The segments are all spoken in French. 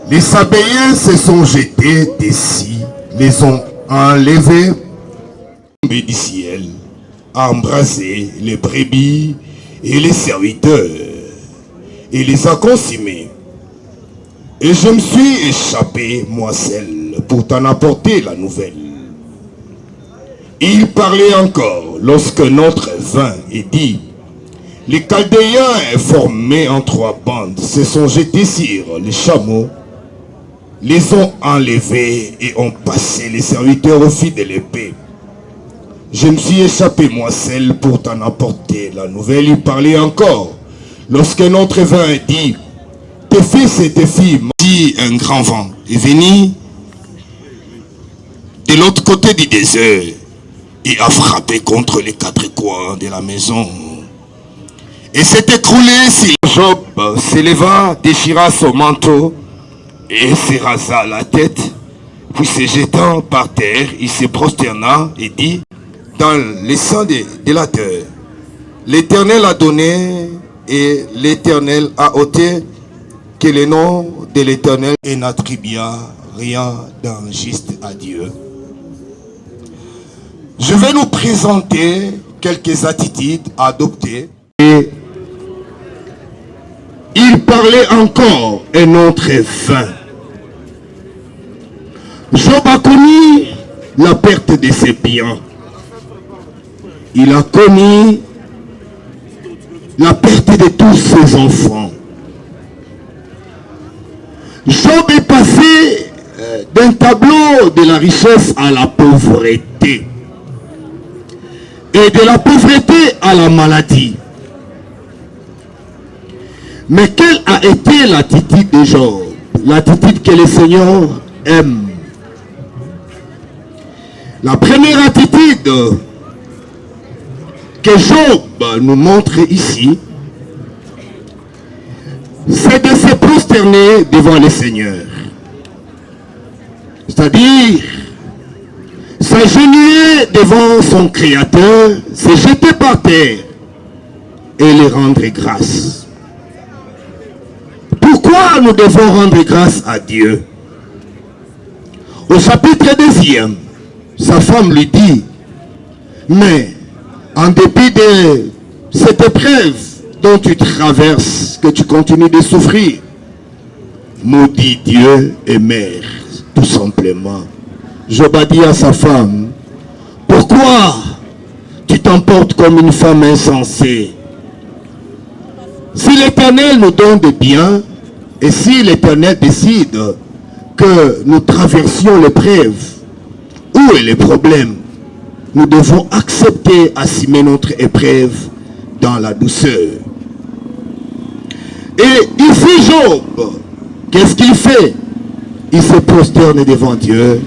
Les Sabéens se sont jetés d'ici, les ont enlevés du ciel, embrasé les brebis et les serviteurs, et les a consumés. Et je me suis échappé, moi seul, pour t'en apporter la nouvelle. Il parlait encore lorsque notre vint et dit: les Chaldéens formés en 3 bandes se sont jetés sur les chameaux, les ont enlevés et ont passé les serviteurs au fil de l'épée. Je me suis échappé moi seul pour t'en apporter la nouvelle. Il parlait encore lorsque notre vin dit: tes fils et tes filles, dit un grand vent est venu de l'autre côté du désert et a frappé contre les 4 coins de la maison et s'est écroulé. Si Job s'éleva, déchira son manteau et se rasa la tête, puis se jetant par terre, il se prosterna et dit dans le sang de la terre: l'Éternel a donné et l'Éternel a ôté, que le nom de l'Éternel, et n'attribua rien d'injuste à Dieu. Je vais nous présenter quelques attitudes adoptées. Et il parlait encore un autre vin. Job a connu la perte de ses biens. Il a connu la perte de tous ses enfants. Job est passé d'un tableau de la richesse à la pauvreté. Et de la pauvreté à la maladie. Mais quelle a été l'attitude de Job? L'attitude que le Seigneur aime. La première attitude que Job nous montre ici, c'est de se prosterner devant le Seigneur. C'est-à-dire s'agenouiller devant son Créateur, se jeter par terre et lui rendre grâce. Pourquoi nous devons rendre grâce à Dieu? Au chapitre 2, sa femme lui dit: mais en dépit de cette épreuve dont tu traverses, que tu continues de souffrir, maudit Dieu et mère, tout simplement. Job a dit à sa femme: pourquoi tu t'emportes comme une femme insensée? Si l'Éternel nous donne des biens, et si l'Éternel décide que nous traversions l'épreuve, où est le problème? Nous devons accepter, assumer notre épreuve dans la douceur. Et ici Job, qu'est-ce qu'il fait? Il se prosterne devant Dieu.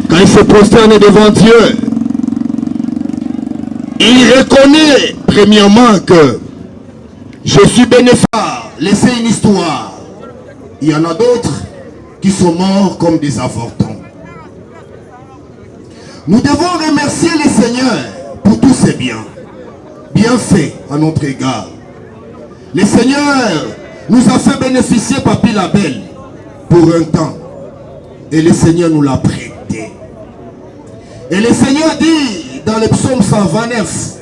Quand il se prosterne devant Dieu, il reconnaît premièrement que je suis bénéficiaire. Laissez une histoire. Il y en a d'autres qui sont morts comme des avortons. Nous devons remercier le Seigneur pour tous ses bienfaits à notre égard. Le Seigneur nous a fait bénéficier Papi Label pour un temps. Et le Seigneur nous l'a prêté. Et le Seigneur dit dans le psaume 129,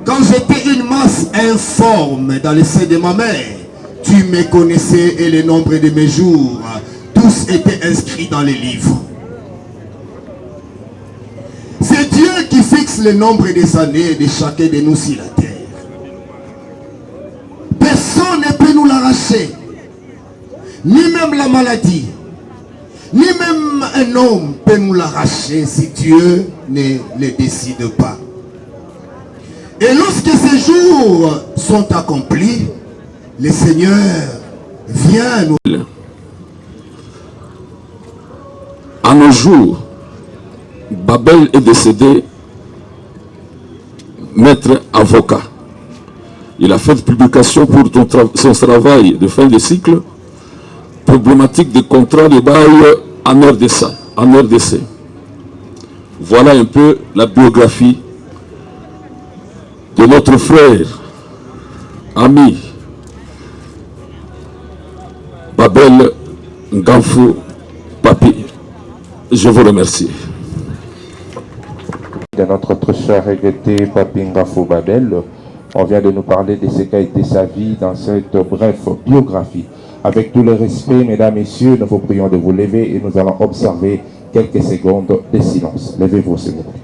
quand j'étais une masse informe dans le sein de ma mère, tu me connaissais et le nombre de mes jours, tous étaient inscrits dans les livres. C'est Dieu qui fixe le nombre des années de chacun de nous sur la terre. Personne ne peut nous l'arracher. Ni même la maladie. Ni même un homme peut nous l'arracher si Dieu ne le décide pas. Et lorsque ces jours sont accomplis, le Seigneur vient nous... À nos jours, Babel est décédé, maître avocat. Il a fait une publication pour son travail de fin de cycle, problématique des contrats de bail en RDC. Voilà un peu la biographie de notre frère, ami, Babel Ngafou Papi. Je vous remercie. De notre très cher regretté Papi Ngafou Babel, on vient de nous parler de ce qu'a été sa vie dans cette brève biographie. Avec tout le respect, mesdames, messieurs, nous vous prions de vous lever et nous allons observer quelques secondes de silence. Levez-vous, s'il vous plaît.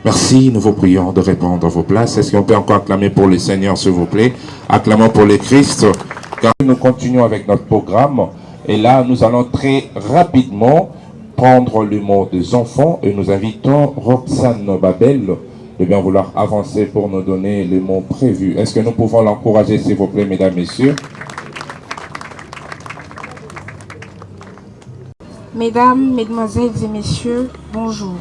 Merci, nous vous prions de répondre à vos places. Est-ce qu'on peut encore acclamer pour le Seigneur, s'il vous plaît? Acclamons pour le Christ, car nous continuons avec notre programme. Et là, nous allons très rapidement prendre le mot des enfants et nous invitons Roxane Babel de bien vouloir avancer pour nous donner les mots prévus. Est-ce que nous pouvons l'encourager, s'il vous plaît, mesdames, messieurs? Mesdames, mesdemoiselles et messieurs, bonjour.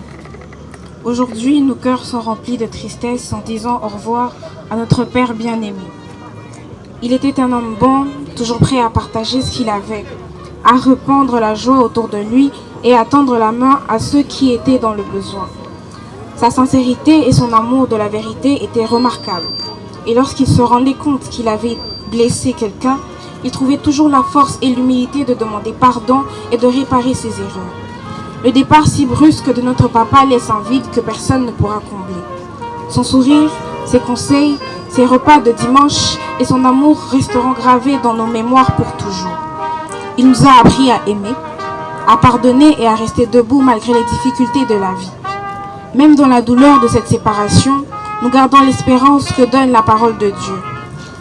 Aujourd'hui, nos cœurs sont remplis de tristesse en disant au revoir à notre Père bien-aimé. Il était un homme bon, toujours prêt à partager ce qu'il avait, à répandre la joie autour de lui et à tendre la main à ceux qui étaient dans le besoin. Sa sincérité et son amour de la vérité étaient remarquables. Et lorsqu'il se rendait compte qu'il avait blessé quelqu'un, il trouvait toujours la force et l'humilité de demander pardon et de réparer ses erreurs. Le départ si brusque de notre papa laisse un vide que personne ne pourra combler. Son sourire, ses conseils, ses repas de dimanche et son amour resteront gravés dans nos mémoires pour toujours. Il nous a appris à aimer, à pardonner et à rester debout malgré les difficultés de la vie. Même dans la douleur de cette séparation, nous gardons l'espérance que donne la parole de Dieu.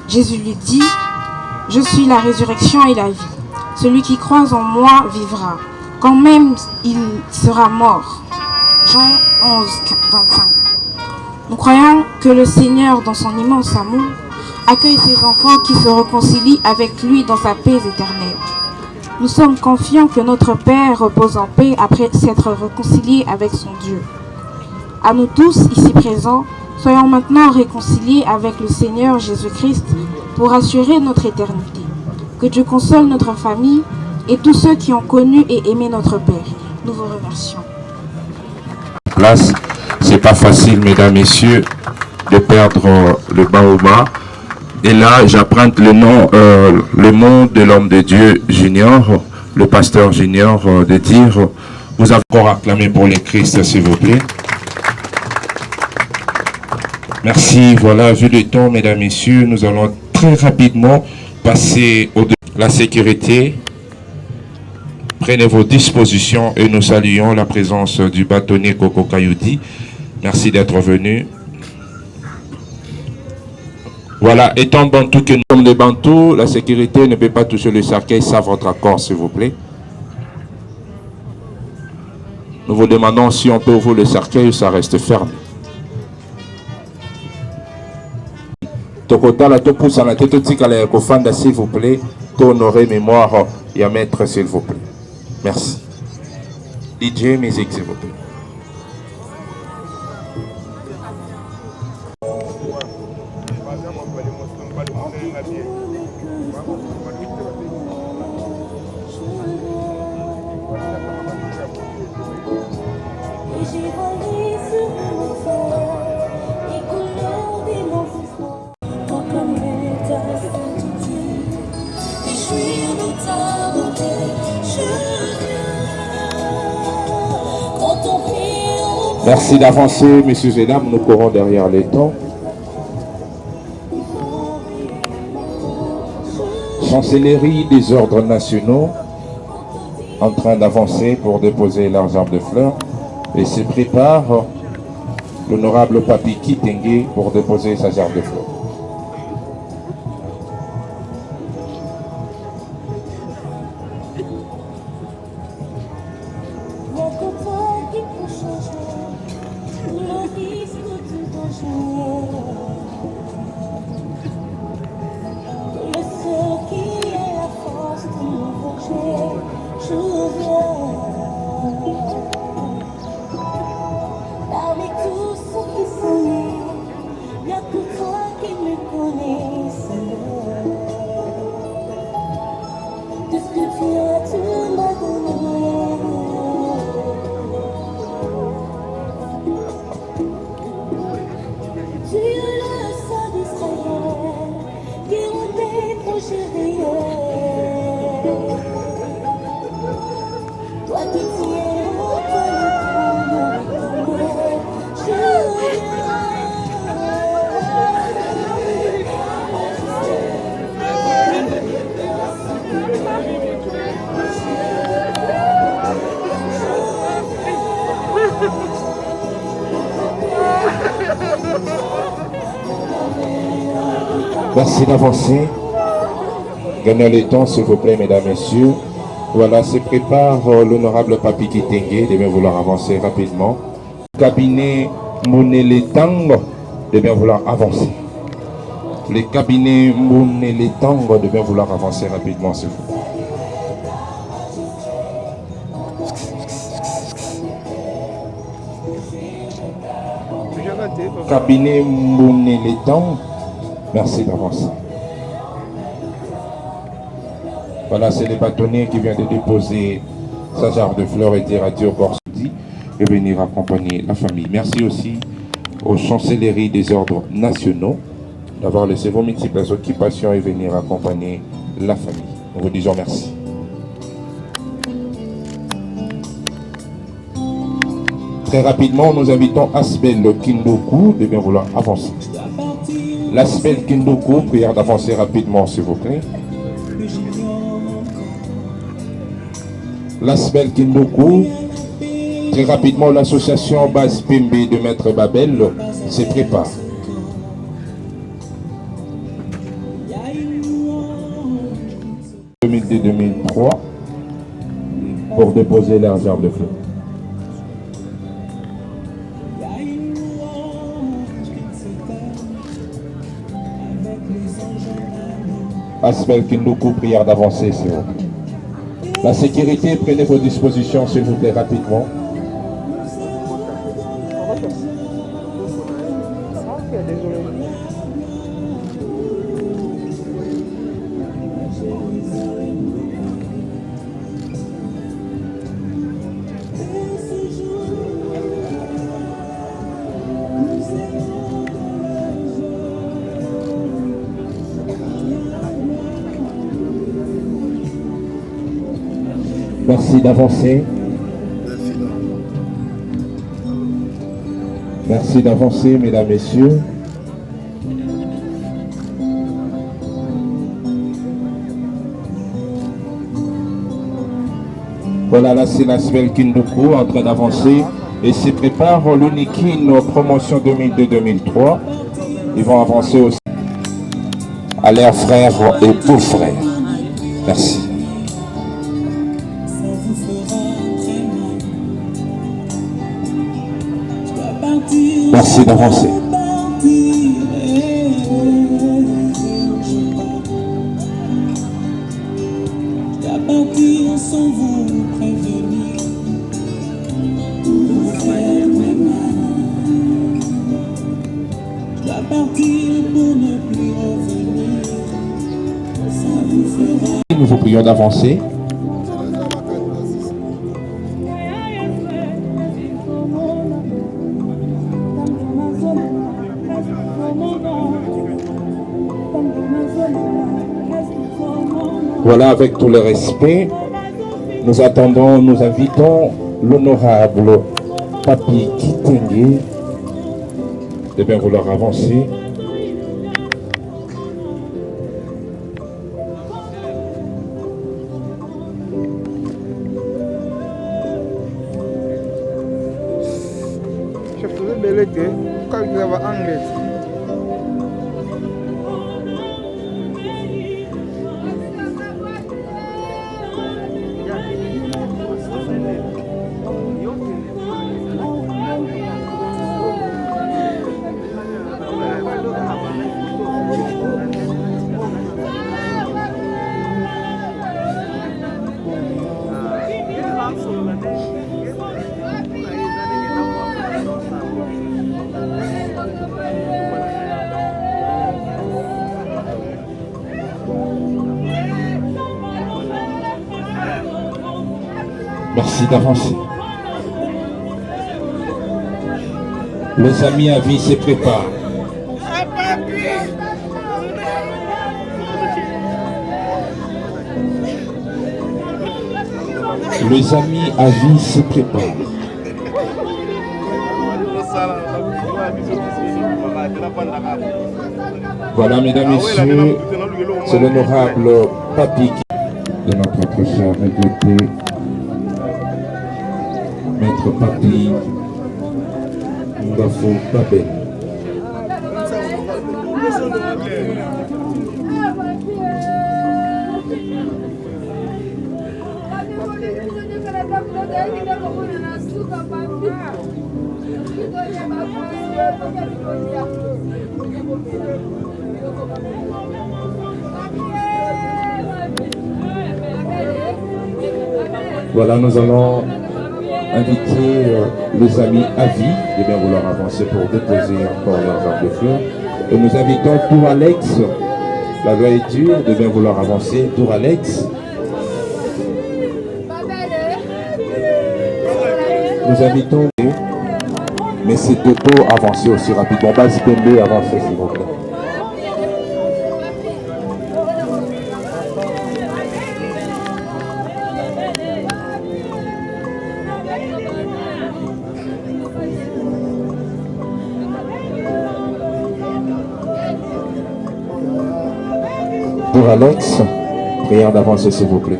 Jésus lui dit « Je suis la résurrection et la vie. Celui qui croit en moi vivra. Quand même il sera mort. » Jean 11, 25. Nous croyons que le Seigneur, dans son immense amour, accueille ses enfants qui se réconcilient avec lui dans sa paix éternelle. Nous sommes confiants que notre Père repose en paix après s'être réconcilié avec son Dieu. À nous tous, ici présents, soyons maintenant réconciliés avec le Seigneur Jésus-Christ pour assurer notre éternité. Que Dieu console notre famille et tous ceux qui ont connu et aimé notre Père. Nous vous remercions. Place, c'est pas facile, mesdames, messieurs, de perdre le Baoba. Et là, j'apprends le nom, le mot de l'homme de Dieu Junior, le pasteur Junior, de dire, vous avez encore acclamé pour le Christ, s'il vous plaît. Merci, voilà, vu le temps, mesdames, messieurs, nous allons très rapidement passer au la sécurité. Prenez vos dispositions et nous saluons la présence du bâtonnier Coco Kayoudi. Merci d'être venu. Voilà, étant Bantou que nous sommes des Bantous, la sécurité ne peut pas toucher le cercueil sans votre accord, s'il vous plaît. Nous vous demandons si on peut ouvrir le cercueil ou ça reste fermé. Tokota la topousa la tête tika la kofanda, s'il vous plaît, pour honorer mémoire et à mettre, s'il vous plaît. Merci. DJ musique, s'il vous plaît. Merci d'avancer, messieurs et dames, nous courons derrière les temps. Chancellerie des ordres nationaux en train d'avancer pour déposer leurs arbres de fleurs et se prépare l'honorable Papi Kitenge pour déposer sa gerbe de fleurs. Parmi tous ceux qui sont nés, il n'y a que toi qui me connais, Seigneur. Tout ce que tu as, tu m'as donné. Tu es le Saint d'Israël qui remet ton chéri. Toi qui tiens au Merci d'avancer. Gagnons le temps, s'il vous plaît, mesdames, messieurs. Voilà, se prépare l'honorable Papi Kitenge, de bien vouloir avancer rapidement. Cabinet Moneletang, de bien vouloir avancer. Le cabinet Moneletang, de bien vouloir avancer rapidement, s'il vous plaît. Cabinet Moneletang, merci d'avancer. Voilà, c'est le bâtonnier qui vient de déposer sa jarre de fleurs et dire adieu au Corsoudi et venir accompagner la famille. Merci aussi aux chancelleries des ordres nationaux d'avoir laissé vos multiples occupations et venir accompagner la famille. Nous vous disons merci. Très rapidement, nous invitons Asbel Kindoku de bien vouloir avancer. L'Asbel Kindoku, prière d'avancer rapidement, s'il vous plaît. L'Asbel Kindoku, très rapidement, l'association Base Pimbe de Maître Babel se prépare. En 2002-2003 pour déposer leurs arbres de fleurs. Asbel Kindoku, prière d'avancer, s'il vous plaît. La sécurité, prenez vos dispositions, s'il vous plaît, rapidement. Merci d'avancer. Merci d'avancer, mesdames, messieurs. Voilà, là c'est l'Asbel Kindoku en train d'avancer et se prépare l'Unikin promotion 2002-2003. Ils vont avancer aussi à leurs frères et beaux-frères. Merci. Merci d'avancer. Nous vous prions d'avancer. Voilà, avec tout le respect, nous attendons, nous invitons l'honorable Papi Kitenge de bien vouloir avancer. Merci d'avancer. Les amis à vie se préparent. Les amis à vie se préparent. Voilà, mesdames, messieurs, c'est l'honorable Papi de notre très cher regretté Maître Papi Ngafo Babel. Voilà, nous allons inviter les amis à vie de bien vouloir avancer pour déposer encore leurs armes de fleurs. Et nous invitons Tour Alex, la loi est dure, de bien vouloir avancer. Tour Alex. Nous invitons, mais c'est Toto avancer aussi rapidement. Basi Pembe, avancez s'il vous plaît. Pour Alex, prière d'avancer s'il vous plaît.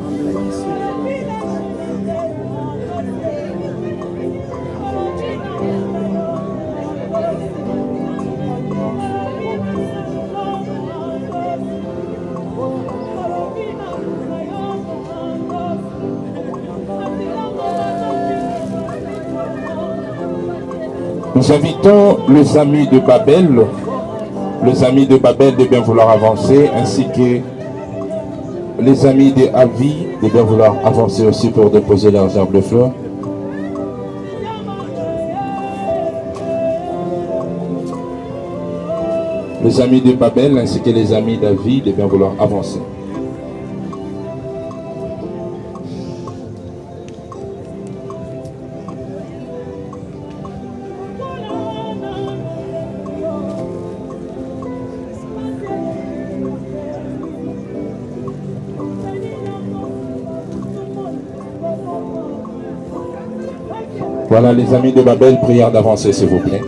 Nous invitons les amis de Babel de bien vouloir avancer, ainsi que les amis de Avi de bien vouloir avancer aussi pour déposer leurs arbres de fleurs. Les amis de Babel ainsi que les amis d'Avi de bien vouloir avancer. Voilà les amis de Babel, prière d'avancer s'il vous plaît.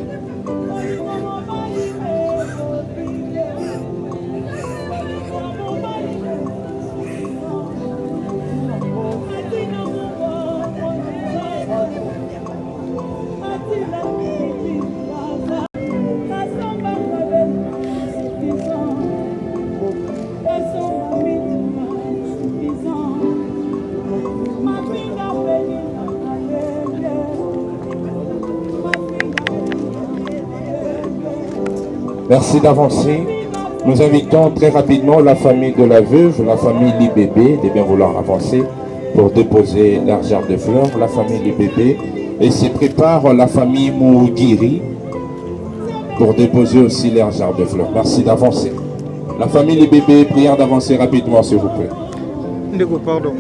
Merci d'avancer. Nous invitons très rapidement la famille de la veuve, la famille Libébé, de bien vouloir avancer pour déposer leurs arbres de fleurs, la famille Libébé. Et se prépare la famille Mougiri pour déposer aussi leurs arbres de fleurs. Merci d'avancer. La famille Libébé, prière d'avancer rapidement s'il vous plaît. Pardon.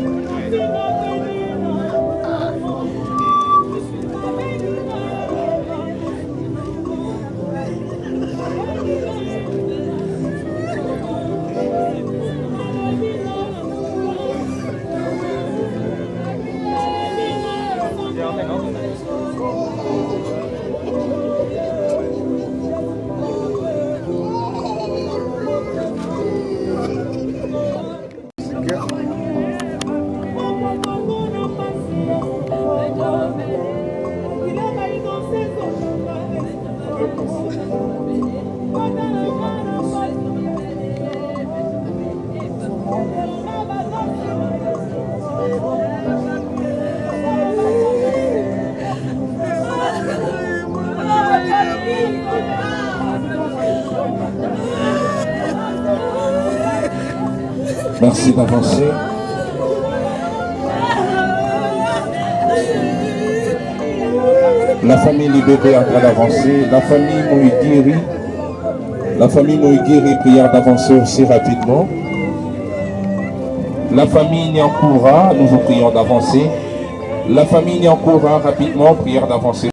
Merci d'avancer. La famille Libébé est en train d'avancer. La famille Moïgiri, prière d'avancer aussi rapidement. La famille Nyankoura, nous vous prions d'avancer. La famille Nyankoura, rapidement, prière d'avancer.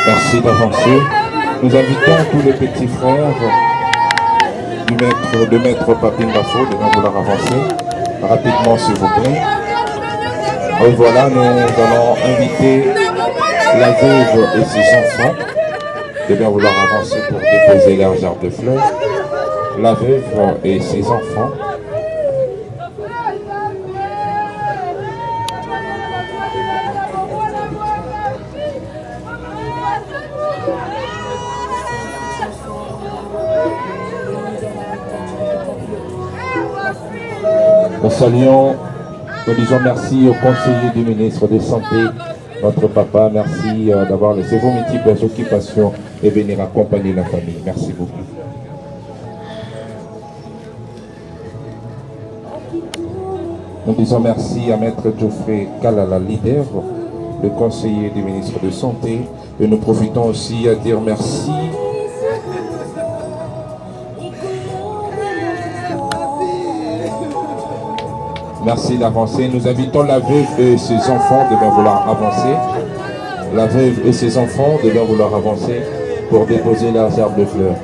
Merci d'avancer. Nous invitons tous les petits frères de maître Papine Bafo de bien vouloir avancer. Rapidement, s'il vous plaît. Et voilà, nous allons inviter la veuve et ses enfants de bien vouloir avancer pour déposer leur gerbe de fleurs. La veuve et ses enfants. Nous saluons, nous disons merci au conseiller du ministre de Santé, notre papa. Merci d'avoir laissé vos multiples occupations et venir accompagner la famille. Merci beaucoup. Nous disons merci à Maître Geoffrey Kalala, leader, le conseiller du ministre de Santé. Et nous profitons aussi à dire merci Merci d'avancer. Nous invitons la veuve et ses enfants de bien vouloir avancer. La veuve et ses enfants de bien vouloir avancer pour déposer leurs gerbes de fleurs.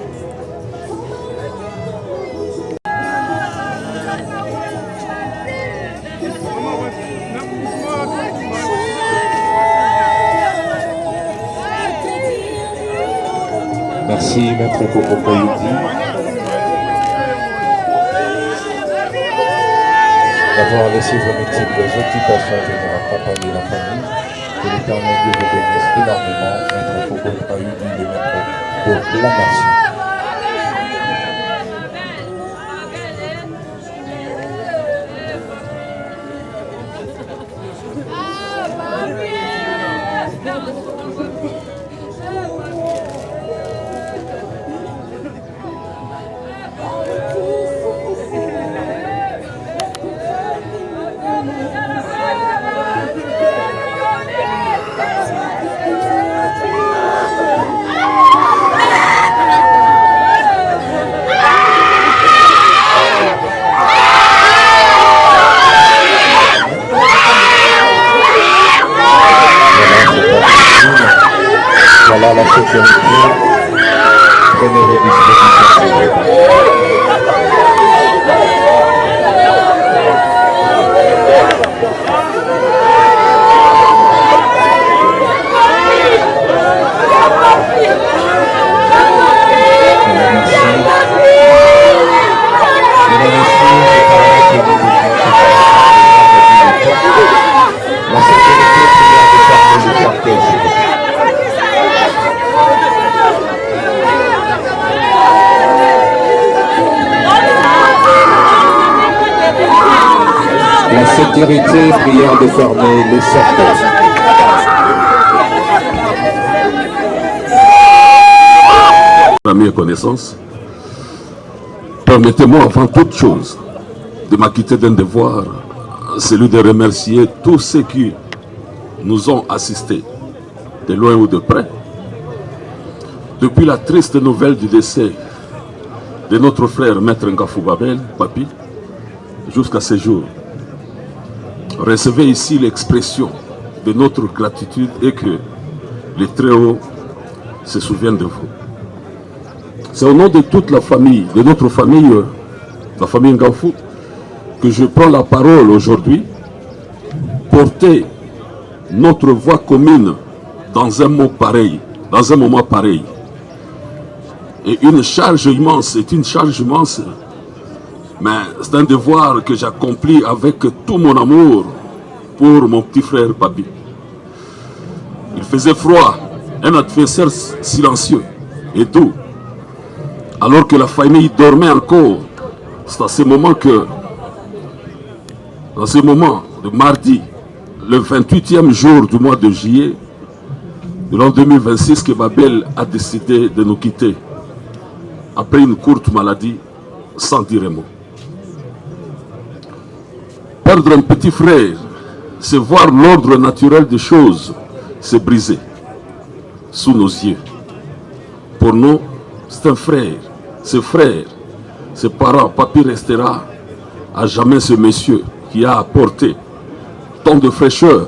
Merci, Maître Coco Koyuti, d'avoir laissé vos multiples occupations venir accompagner la famille. Que l'Éternel Dieu vous bénisse énormément, Maître Coco Koyuti, de Maître pour la nation. Voilà la sécurité. Prenez vos dispositions. La sécurité prière de fermer le cortège. La sécurité, prière de fermer les cercueils. À mes connaissances, permettez-moi avant toute chose de m'acquitter d'un devoir, celui de remercier tous ceux qui nous ont assistés, de loin ou de près, depuis la triste nouvelle du décès de notre frère Maître Ngafou Babel, Papi, jusqu'à ce jour. Recevez ici l'expression de notre gratitude et que les Très-Hauts se souviennent de vous. C'est au nom de toute la famille, de notre famille, la famille Ngafou, que je prends la parole aujourd'hui, porter notre voix commune dans un mot pareil, dans un moment pareil. Et une charge immense, c'est une charge immense, mais c'est un devoir que j'accomplis avec tout mon amour pour mon petit frère Papi. Il faisait froid, un adversaire silencieux et doux, alors que la famille dormait encore. C'est à ce moment que, dans ce moment de mardi, le 28e jour du mois de juillet, de l'an 2026, que Babel a décidé de nous quitter, après une courte maladie, sans dire un mot. Perdre un petit frère, c'est voir l'ordre naturel des choses se briser sous nos yeux. Pour nous, c'est un frère, ses frères, ses parents. Papi restera à jamais ce monsieur qui a apporté tant de fraîcheur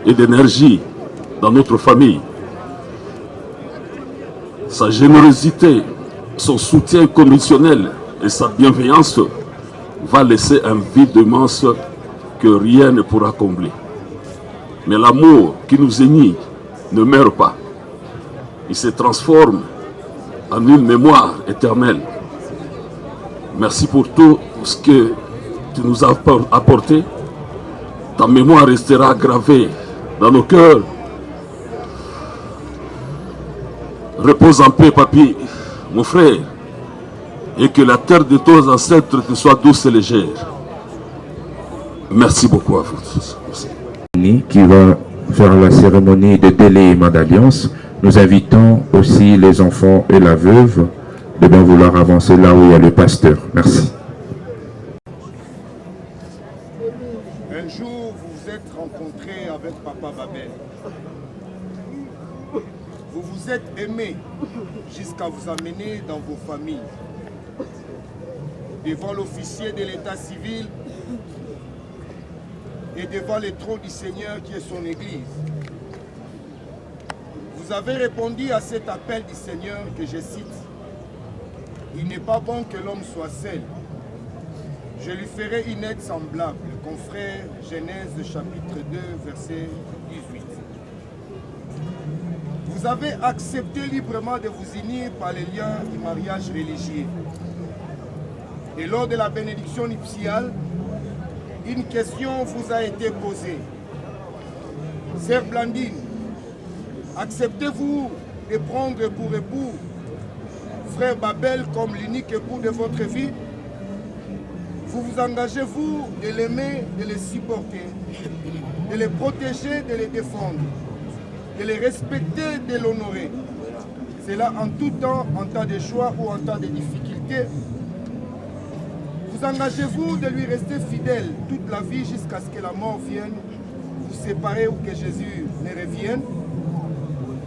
et d'énergie dans notre famille. Sa générosité, son soutien conditionnel et sa bienveillance va laisser un vide immense que rien ne pourra combler. Mais l'amour qui nous unit ne meurt pas. Il se transforme en une mémoire éternelle. Merci pour tout ce que tu nous as apporté. Ta mémoire restera gravée dans nos cœurs. Repose en paix, papy, mon frère, et que la terre de tes ancêtres te soit douce et légère. Merci beaucoup à vous tous. Merci. Qui va faire la cérémonie de déléiement d'alliance. Nous invitons aussi les enfants et la veuve de bien vouloir avancer là où il y a le pasteur. Merci. Un jour, vous vous êtes rencontrés avec Papa Babel. Vous vous êtes aimés jusqu'à vous amener dans vos familles. Devant l'officier de l'état civil et devant le trône du Seigneur qui est son Église. Vous avez répondu à cet appel du Seigneur que je cite. Il n'est pas bon que l'homme soit seul. Je lui ferai une aide semblable. Confrère Genèse chapitre 2 verset 18. Vous avez accepté librement de vous unir par les liens du mariage religieux. Et lors de la bénédiction nuptiale, une question vous a été posée. Sœur Blandine, acceptez-vous de prendre pour époux frère Babel comme l'unique époux de votre vie? Vous vous engagez-vous de l'aimer, de le supporter, de le protéger, de le défendre, de le respecter, de l'honorer? Cela en tout temps, en temps de choix ou en temps de difficulté. Vous engagez-vous de lui rester fidèle toute la vie jusqu'à ce que la mort vienne vous séparer ou que Jésus ne revienne?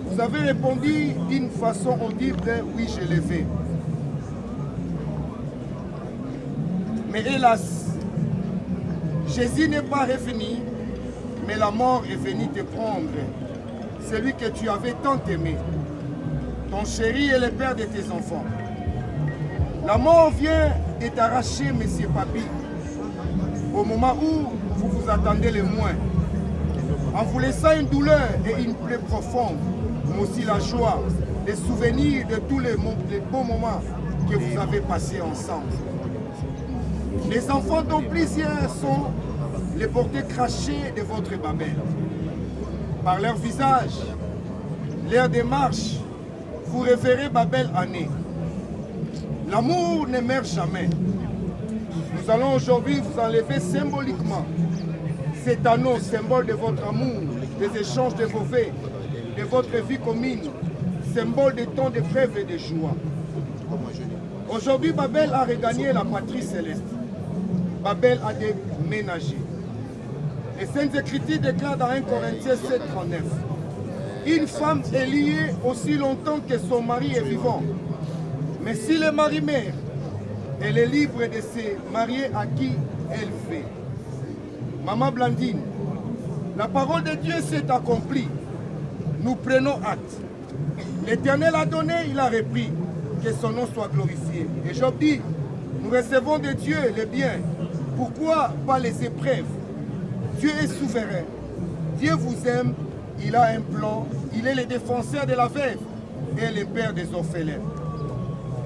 Vous avez répondu d'une façon audible, oui, je l'ai fait. Mais hélas, Jésus n'est pas revenu, mais la mort est venue te prendre. Celui que tu avais tant aimé, ton chéri et le père de tes enfants. La mort vient de t'arracher, monsieur Papi, au moment où vous vous attendez le moins, en vous laissant une douleur et une plaie profonde, mais aussi la joie, les souvenirs de tous les beaux moments que vous avez passés ensemble. Les enfants dont plusieurs sont les portraits crachés de votre Babel. Par leur visage, leur démarche, vous référez Babel année. L'amour ne meurt jamais. Nous allons aujourd'hui vous enlever symboliquement cet anneau, symbole de votre amour, des échanges de vos vies, de votre vie commune, symbole de temps de trêve et de joie. Aujourd'hui, Babel a regagné la patrie céleste. Babel a déménagé. Les Saintes Écritures déclarent dans 1 Corinthiens 7,39. Une femme est liée aussi longtemps que son mari est vivant. Mais si le mari meurt, elle est libre de se marier à qui elle veut. Maman Blandine, la parole de Dieu s'est accomplie. Nous prenons acte. L'Éternel a donné, il a repris. Que son nom soit glorifié. Et Job dit, nous recevons de Dieu les biens. Pourquoi pas les épreuves? Dieu est souverain. Dieu vous aime. Il a un plan. Il est le défenseur de la veuve et le père des orphelins.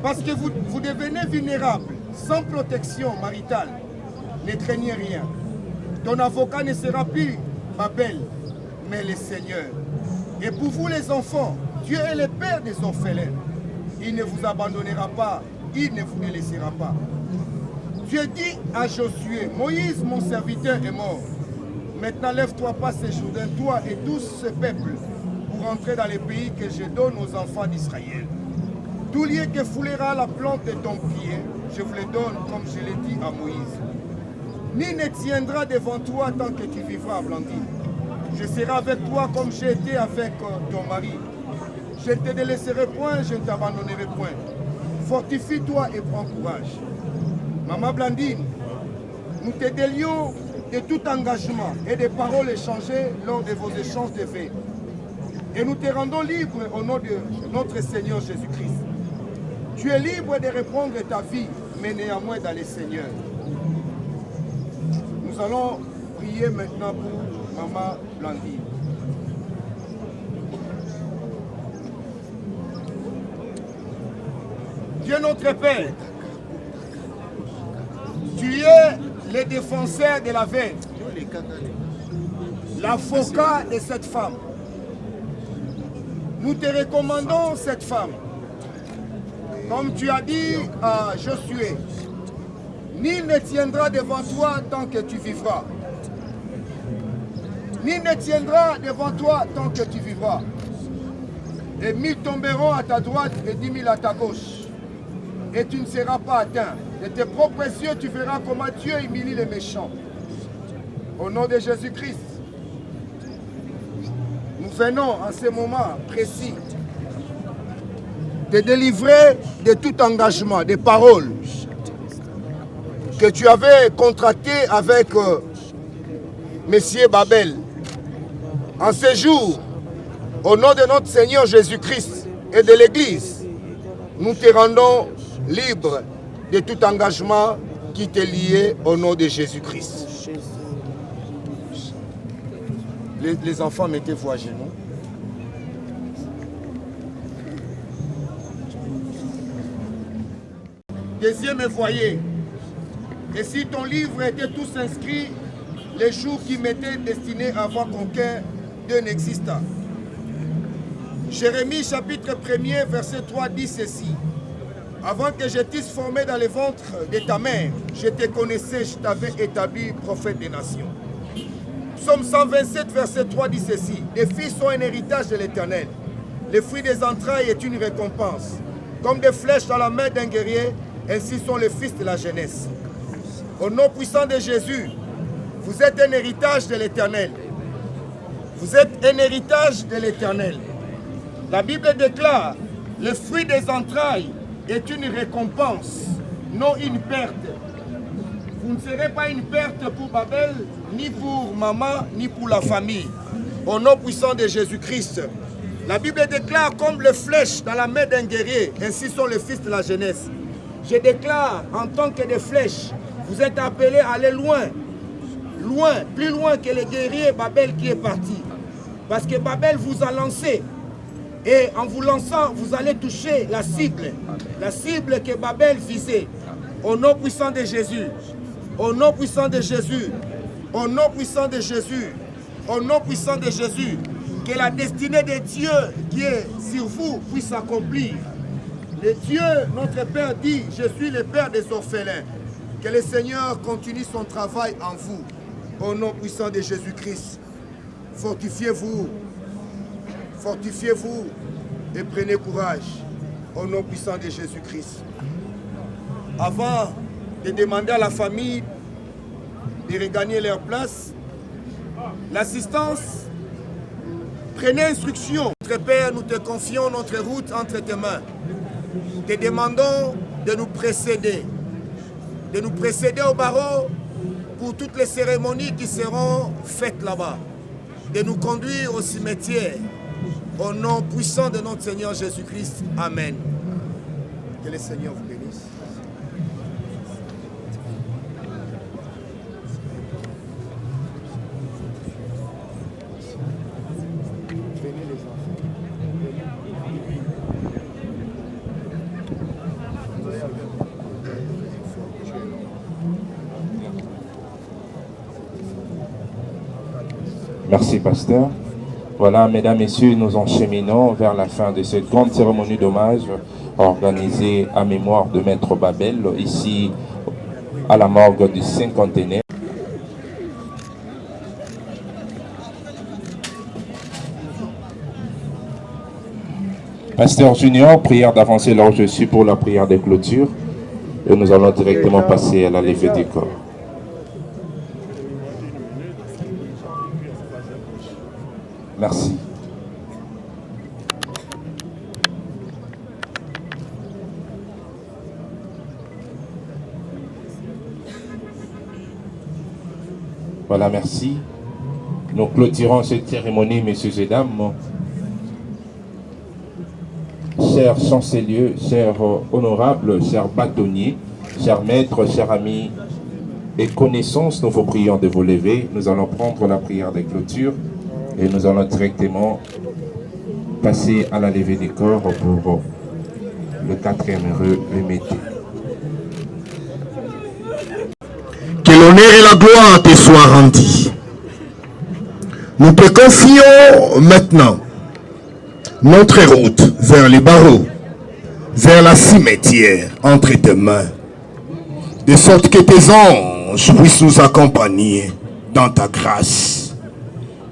Parce que vous devenez vulnérable, sans protection maritale. Ne craignez rien. Ton avocat ne sera plus Babel, mais le Seigneur. Et pour vous les enfants, Dieu est le père des orphelins. Il ne vous abandonnera pas, il ne vous laissera pas. Dieu dit à Josué, Moïse, mon serviteur, est mort. Maintenant, lève-toi, passe ce Jourdain, toi et tout ce peuple, pour entrer dans les pays que je donne aux enfants d'Israël. Tout lieu que foulera la plante de ton pied, je vous le donne comme je l'ai dit à Moïse. Ni ne tiendra devant toi tant que tu vivras, Blandine. Je serai avec toi comme j'ai été avec ton mari. Je ne te délaisserai point, je ne t'abandonnerai point. Fortifie-toi et prends courage. Maman Blandine, nous te délions de tout engagement et des paroles échangées lors de vos échanges de vœux. Et nous te rendons libre au nom de notre Seigneur Jésus-Christ. Tu es libre de reprendre ta vie, mais néanmoins dans le Seigneur. Nous allons prier maintenant pour Maman Blandine. Dieu notre Père, tu es le défenseur de la veuve, l'avocat de cette femme. Nous te recommandons cette femme. Comme tu as dit à Josué, nul ne tiendra devant toi tant que tu vivras. Nul ne tiendra devant toi tant que tu vivras. Et 1000 tomberont à ta droite et 10 000 à ta gauche. Et tu ne seras pas atteint. De tes propres yeux, tu verras comment Dieu humilie les méchants. Au nom de Jésus-Christ, nous venons en ce moment précis de délivrer de tout engagement, des paroles que tu avais contractées avec Messieurs Babel. En ce jour, au nom de notre Seigneur Jésus-Christ et de l'Église, nous te rendons libre de tout engagement qui t'est lié au nom de Jésus-Christ. Les enfants, mettez-vous à genoux. Deuxième foyer. Et si ton livre était tous inscrit, les jours qui m'étaient destinés à avoir qu'aucun d'eux n'exista. Jérémie chapitre 1er, verset 3 dit ceci. Avant que je t'eusse formé dans le ventre de ta mère, je te connaissais, je t'avais établi prophète des nations. Psaume 127, verset 3 dit ceci. Les fils sont un héritage de l'Éternel. Les fruits des entrailles est une récompense. Comme des flèches dans la main d'un guerrier, ainsi sont les fils de la jeunesse. Au nom puissant de Jésus, vous êtes un héritage de l'Éternel. Vous êtes un héritage de l'Éternel. La Bible déclare, le fruit des entrailles est une récompense, non une perte. Vous ne serez pas une perte pour Babel, ni pour maman, ni pour la famille. Au nom puissant de Jésus-Christ. La Bible déclare comme les flèches dans la main d'un guerrier, ainsi sont les fils de la jeunesse. Je déclare en tant que des flèches, vous êtes appelés à aller loin, loin, plus loin que le guerrier Babel qui est parti. Parce que Babel vous a lancé. Et en vous lançant, vous allez toucher la cible que Babel visait. Au nom puissant de Jésus, au nom puissant de Jésus, au nom puissant de Jésus, au nom puissant de Jésus, que la destinée de Dieu qui est sur vous puisse s'accomplir. Le Dieu, notre Père, dit, je suis le Père des orphelins. Que le Seigneur continue son travail en vous. Au nom puissant de Jésus-Christ, fortifiez-vous. Fortifiez-vous et prenez courage au nom puissant de Jésus-Christ. Avant de demander à la famille de regagner leur place, l'assistance, prenez instruction. Notre Père, nous te confions notre route entre tes mains. Te demandons de nous précéder au barreau pour toutes les cérémonies qui seront faites là-bas, de nous conduire au cimetière. Au nom puissant de notre Seigneur Jésus-Christ. Amen. Que le Seigneur vous bénisse. Venez les enfants. Merci, pasteur. Voilà, mesdames, messieurs, nous encheminons vers la fin de cette grande cérémonie d'hommage organisée à mémoire de Maître Babel, ici à la morgue du cinquantenaire. Pasteur Junior, prière d'avancer là où je suis pour la prière de clôture. Et nous allons directement passer à la levée du corps. Merci. Voilà, merci. Nous clôturons cette cérémonie, messieurs et dames. Chers chanceliers, chers honorables, chers bâtonniers, chers maîtres, chers amis et connaissances, nous vous prions de vous lever. Nous allons prendre la prière de clôture et nous allons directement passer à la levée des corps pour le 4e heureux Mété. Que l'honneur et la gloire te soient rendus. Nous te confions maintenant notre route vers les barreaux, vers la cimetière entre tes mains, de sorte que tes anges puissent nous accompagner dans ta grâce.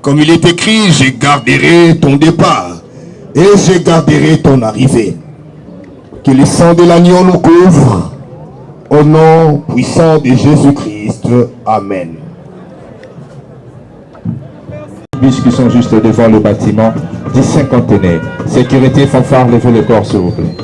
Comme il est écrit, je garderai ton départ et je garderai ton arrivée. Que le sang de l'agneau nous couvre, au nom puissant de Jésus-Christ. Amen. Bus qui sont juste devant le bâtiment du cinquantenaire. Sécurité, fanfare, levez le corps s'il vous plaît.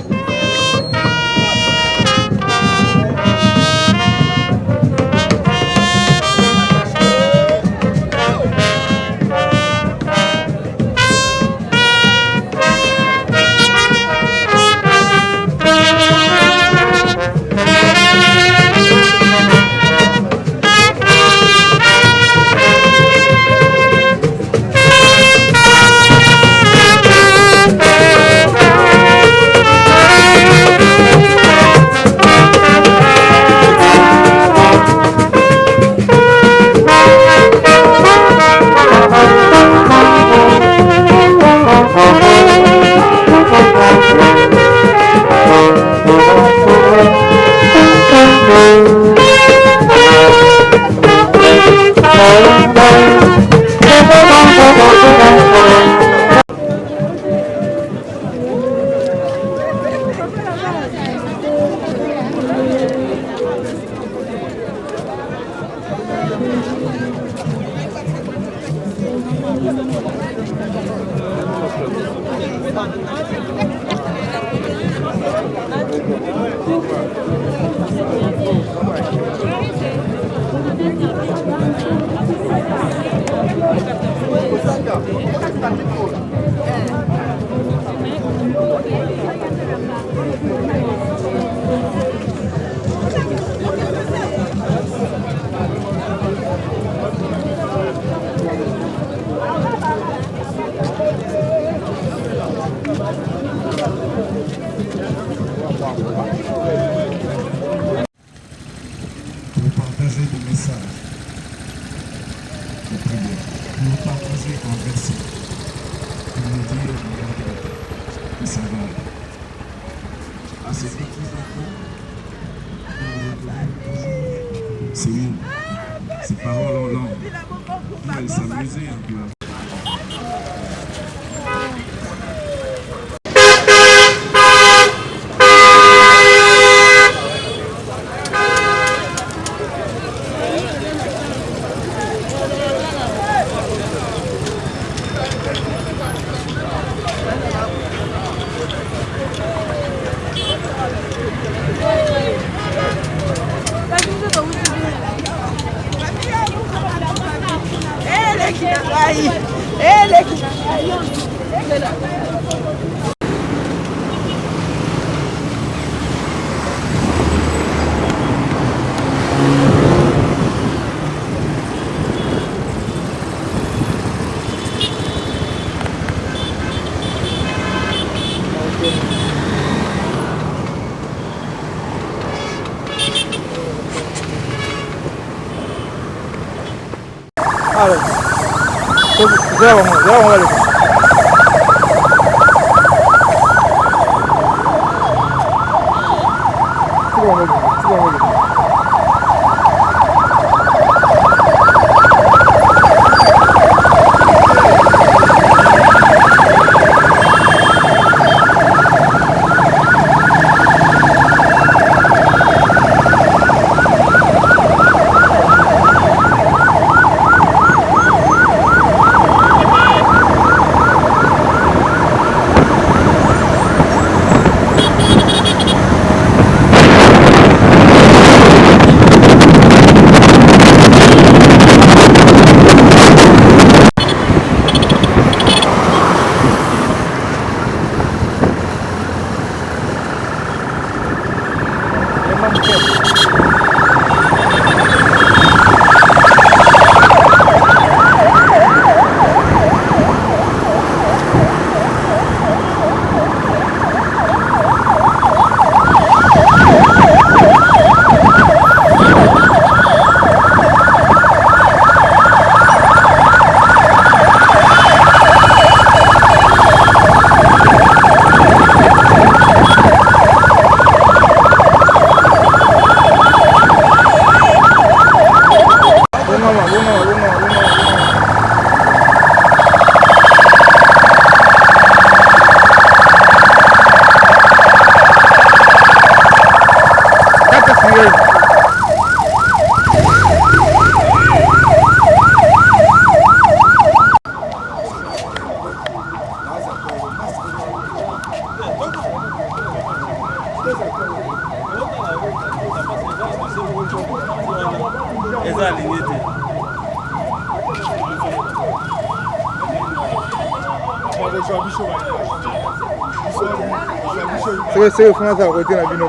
C'est France à côté de la ville.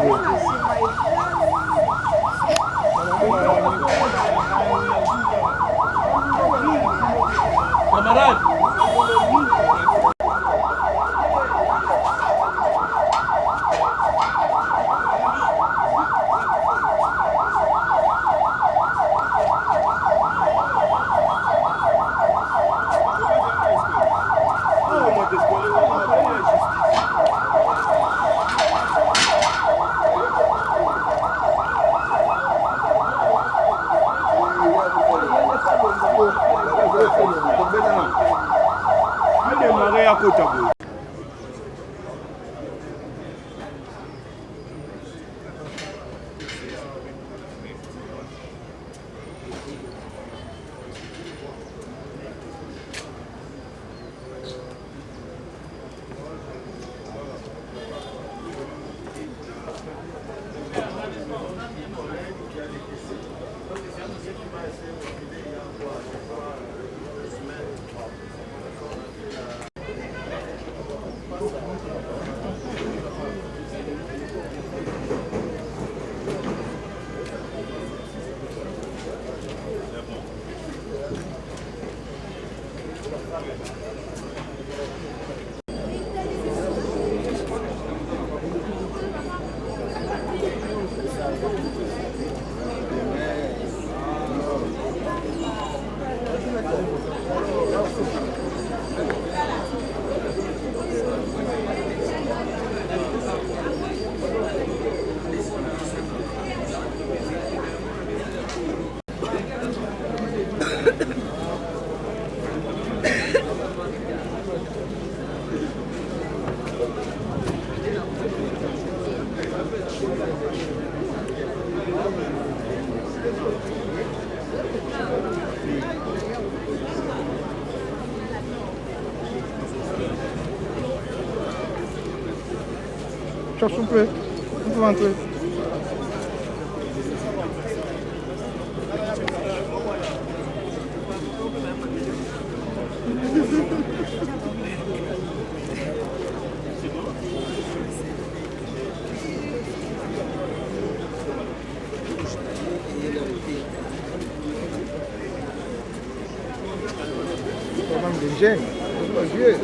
Camarade. Cherche un peu. On peut rentrer. Des gènes, c'est vieux.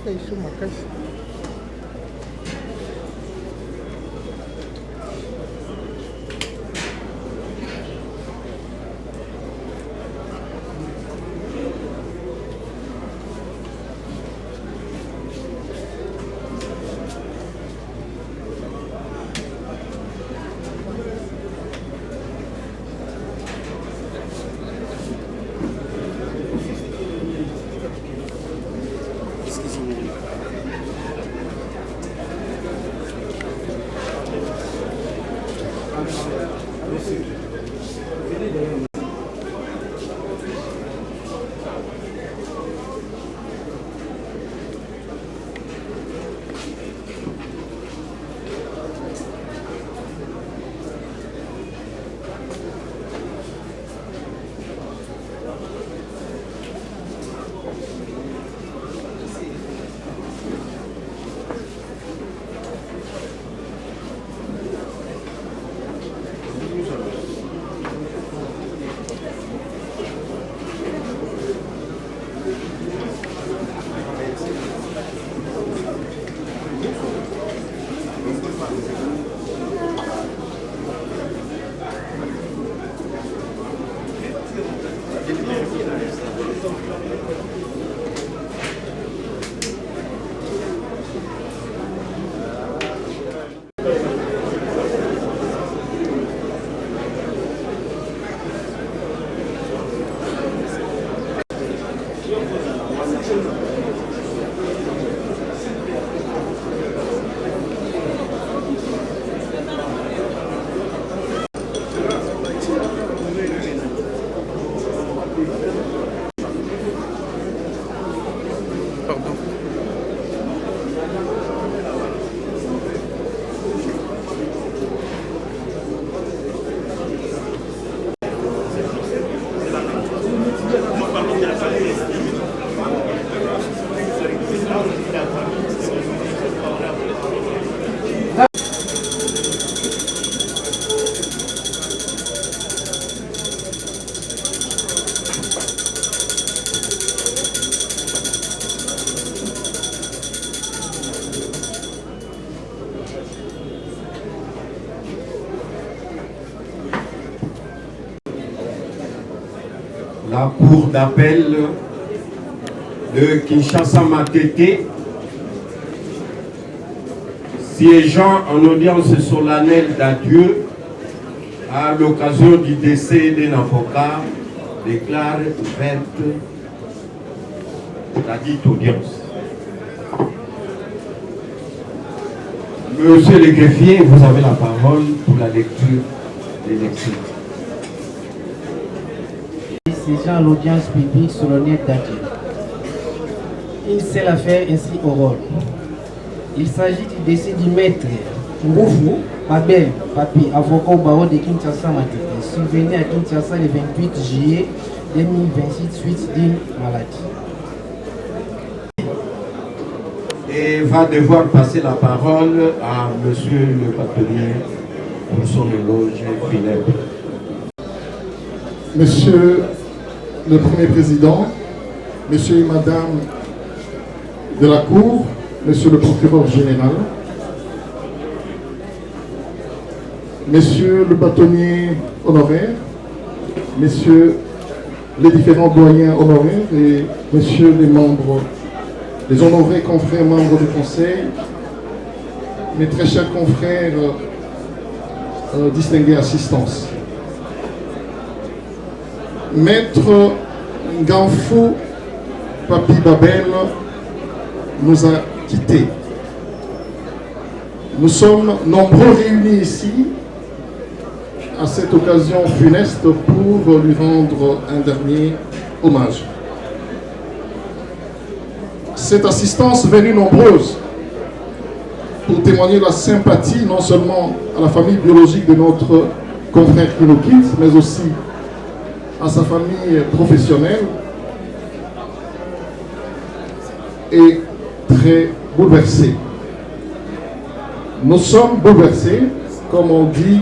Isso, uma caixa. la cour d'appel de Kinshasa-Matete, siégeant en audience solennelle d'adieu à l'occasion du décès d'un avocat, déclare ouverte la dite audience. Monsieur le greffier, vous avez la parole pour la lecture des extraits. Siégeant à l'audience publique solennelle d'adieu. Une seule affaire ainsi au rôle. Il s'agit du décès du maître Ngoufou Babel Papi, avocat au barreau de Kinshasa Matete, survenu à Kinshasa le 28 juillet 2026 suite d'une maladie. Et va devoir passer la parole à monsieur le bâtonnier pour son éloge funèbre. Monsieur le Premier Président, Monsieur et Madame de la Cour, Monsieur le Procureur Général, Monsieur le bâtonnier honoraire, Messieurs les différents doyens honoraires et Messieurs les membres, les honorés confrères membres du Conseil, mes très chers confrères, distingués assistance. Maître Ngoufou Papi Babel nous a quittés. Nous sommes nombreux réunis ici à cette occasion funeste pour lui rendre un dernier hommage. Cette assistance venue nombreuse pour témoigner la sympathie non seulement à la famille biologique de notre confrère qui nous quitte, mais aussi à sa famille professionnelle, est très bouleversée. Nous sommes bouleversés, comme on dit,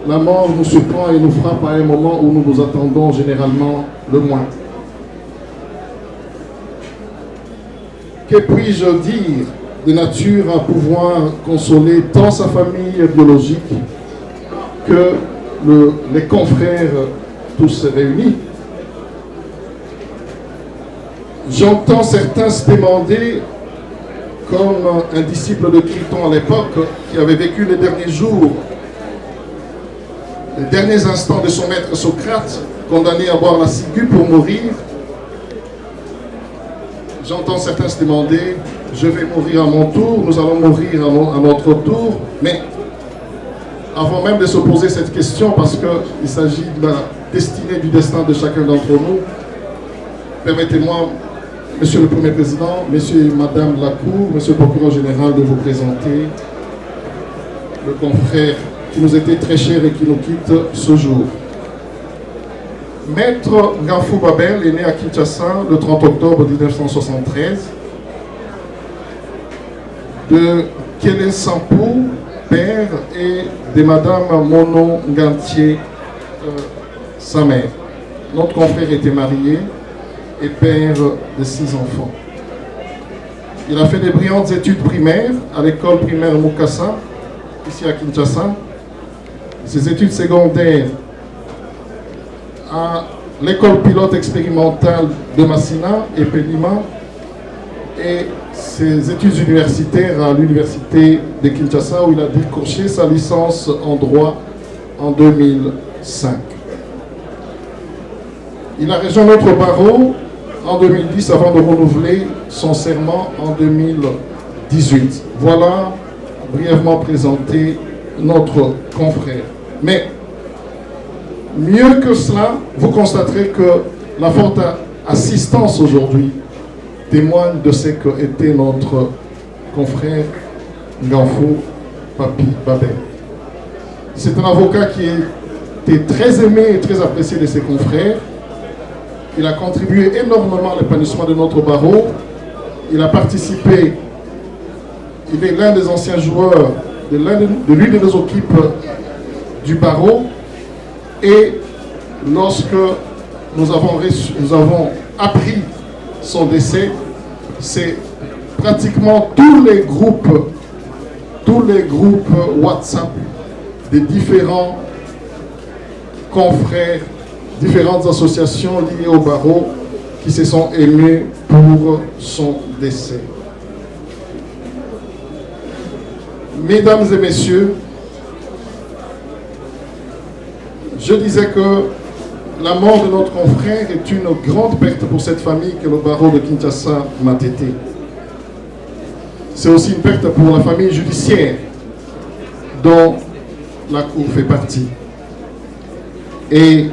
la mort nous surprend et nous frappe à un moment où nous nous attendons généralement le moins. Que puis-je dire de nature à pouvoir consoler tant sa famille biologique que les confrères tous réunis? J'entends certains se demander, comme un disciple de Criton à l'époque, qui avait vécu les derniers jours, les derniers instants de son maître Socrate, condamné à boire la ciguë pour mourir. J'entends certains se demander, je vais mourir à mon tour, nous allons mourir à notre tour, mais avant même de se poser cette question, parce qu'il s'agit de la destinée, du destin de chacun d'entre nous, permettez-moi, Monsieur le Premier Président, Messieurs et Madame la Cour, Monsieur le Procureur Général, de vous présenter le confrère qui nous était très cher et qui nous quitte ce jour. Maître Ngoufou Babel est né à Kinshasa le 30 octobre 1973 de Kélé Sampou, père, et de Madame Mono Ngantier, sa mère. Notre confrère était marié et père de 6 enfants. Il a fait des brillantes études primaires à l'école primaire Mukasa, ici à Kinshasa. Ses études secondaires à l'école pilote expérimentale de Massina et Pelima, et ses études universitaires à l'université de Kinshasa où il a décroché sa licence en droit en 2005. Il a rejoint notre barreau en 2010 avant de renouveler son serment en 2018. Voilà brièvement présenté notre confrère. Mais mieux que cela, vous constaterez que la forte assistance aujourd'hui témoigne de ce qu'était notre confrère Ngoufou Papi Babel. C'est un avocat qui était très aimé et très apprécié de ses confrères. Il a contribué énormément à l'épanouissement de notre barreau. Il a participé, il est l'un des anciens joueurs de l'une des équipes du barreau. Et lorsque nous avons appris son décès, c'est pratiquement tous les groupes WhatsApp des différents confrères différentes associations liées au barreau qui se sont émues pour son décès. Mesdames et messieurs, je disais que la mort de notre confrère est une grande perte pour cette famille que le barreau de Kinshasa Matete. C'est aussi une perte pour la famille judiciaire dont la Cour fait partie. Et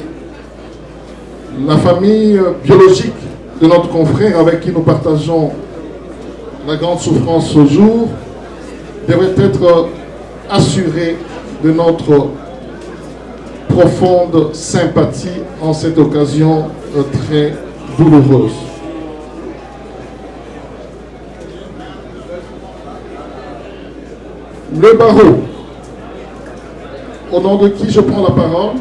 la famille biologique de notre confrère avec qui nous partageons la grande souffrance ce jour devrait être assurée de notre profonde sympathie en cette occasion très douloureuse. Le barreau, au nom de qui je prends la parole,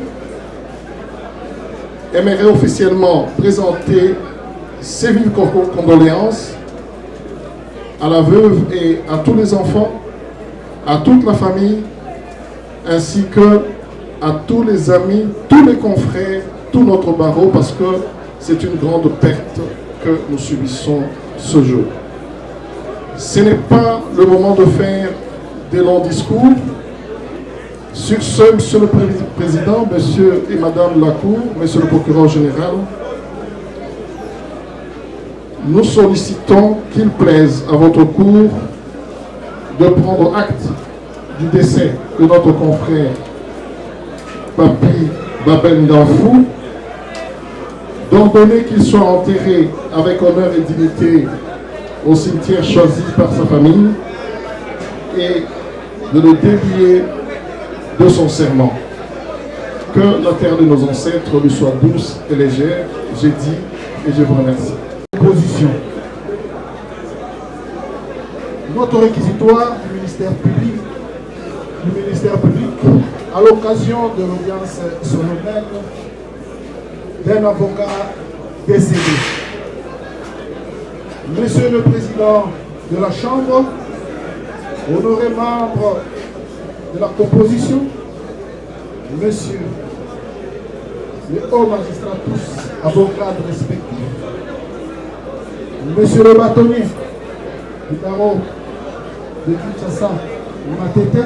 aimerait officiellement présenter ses vives condoléances à la veuve et à tous les enfants, à toute la famille, ainsi que à tous les amis, tous les confrères, tout notre barreau, parce que c'est une grande perte que nous subissons ce jour. Ce n'est pas le moment de faire des longs discours. Sur ce, Monsieur le Président, Monsieur et Madame Lacour, Monsieur le Procureur Général, nous sollicitons qu'il plaise à votre cour de prendre acte du décès de notre confrère Papi Babel Ndafou, d'ordonner qu'il soit enterré avec honneur et dignité au cimetière choisi par sa famille et de le délier de son serment. Que la terre de nos ancêtres lui soit douce et légère, j'ai dit et je vous remercie. Position. Notre réquisitoire du ministère public, à l'occasion de l'audience solennelle d'un avocat décédé. Monsieur le Président de la Chambre, honorés membres de la composition, Monsieur les hauts magistrats tous, avocats respectifs, Monsieur le bâtonnier du barreau de Kinshasa Matete,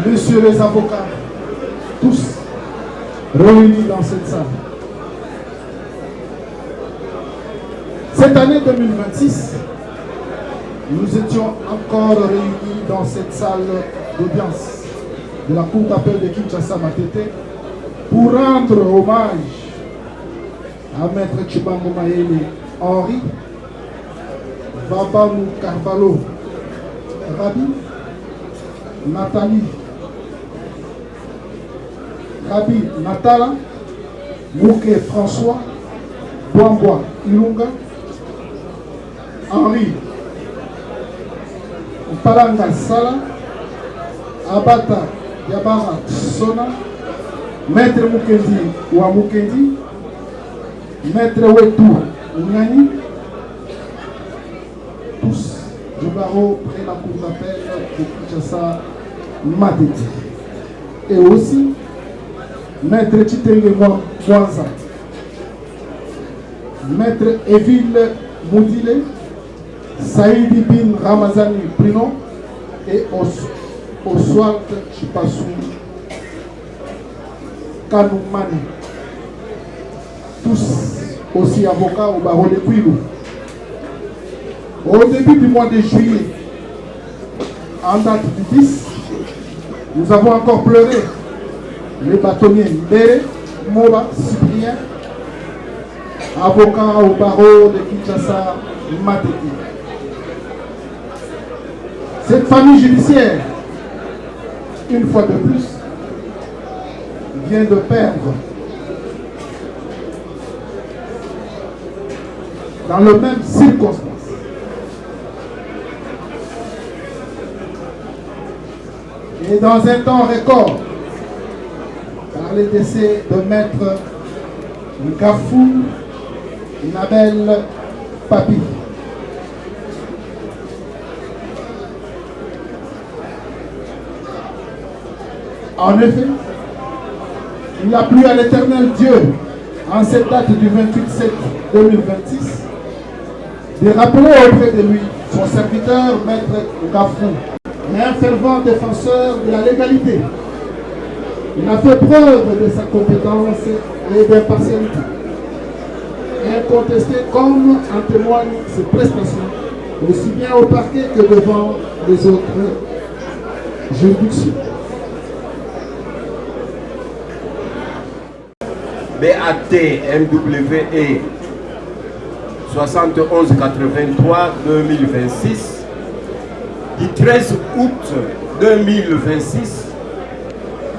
Messieurs les avocats, tous réunis dans cette salle. Cette année 2026, nous étions encore réunis dans cette salle d'audience de la Cour d'appel de Kinshasa Matete pour rendre hommage à Maître Chibango Mayele Henri, Babamou Carvalho Rabi, Nathalie Rabi Natala, Mouké François, Boamboa Ilunga, Henri Palanga Sala, Abata Yabara Sona, Maître Mukendi Ouamukendi, Maître Wetou Ouniani, tous du barreau près la cour d'appel de Kinshasa Matete. Et aussi Maître Chitenge Mwanza, Maître Evile Moudile, Saïdi Bin Ramazani Prino et Oswald Chipassou Kanoumani, tous aussi avocats au barreau de Kouilou. Au début du mois de juillet, en date du 10, nous avons encore pleuré les bâtonniers Mbere, Moba, Cyprien, avocats au barreau de Kinshasa Matete. Cette famille judiciaire, une fois de plus, vient de perdre dans les mêmes circonstances et dans un temps record par le décès de Maître Ngafou Nabel Papi. En effet, il a plu à l'Éternel Dieu, en cette date du 28/7/2026, de rappeler auprès de lui son serviteur, Maître Gafou, et un fervent défenseur de la légalité. Il a fait preuve de sa compétence et d'impartialité, incontesté comme en témoignent ses prestations, aussi bien au parquet que devant les autres juridictions. BAT MWE 7183-2026 du 13 août 2026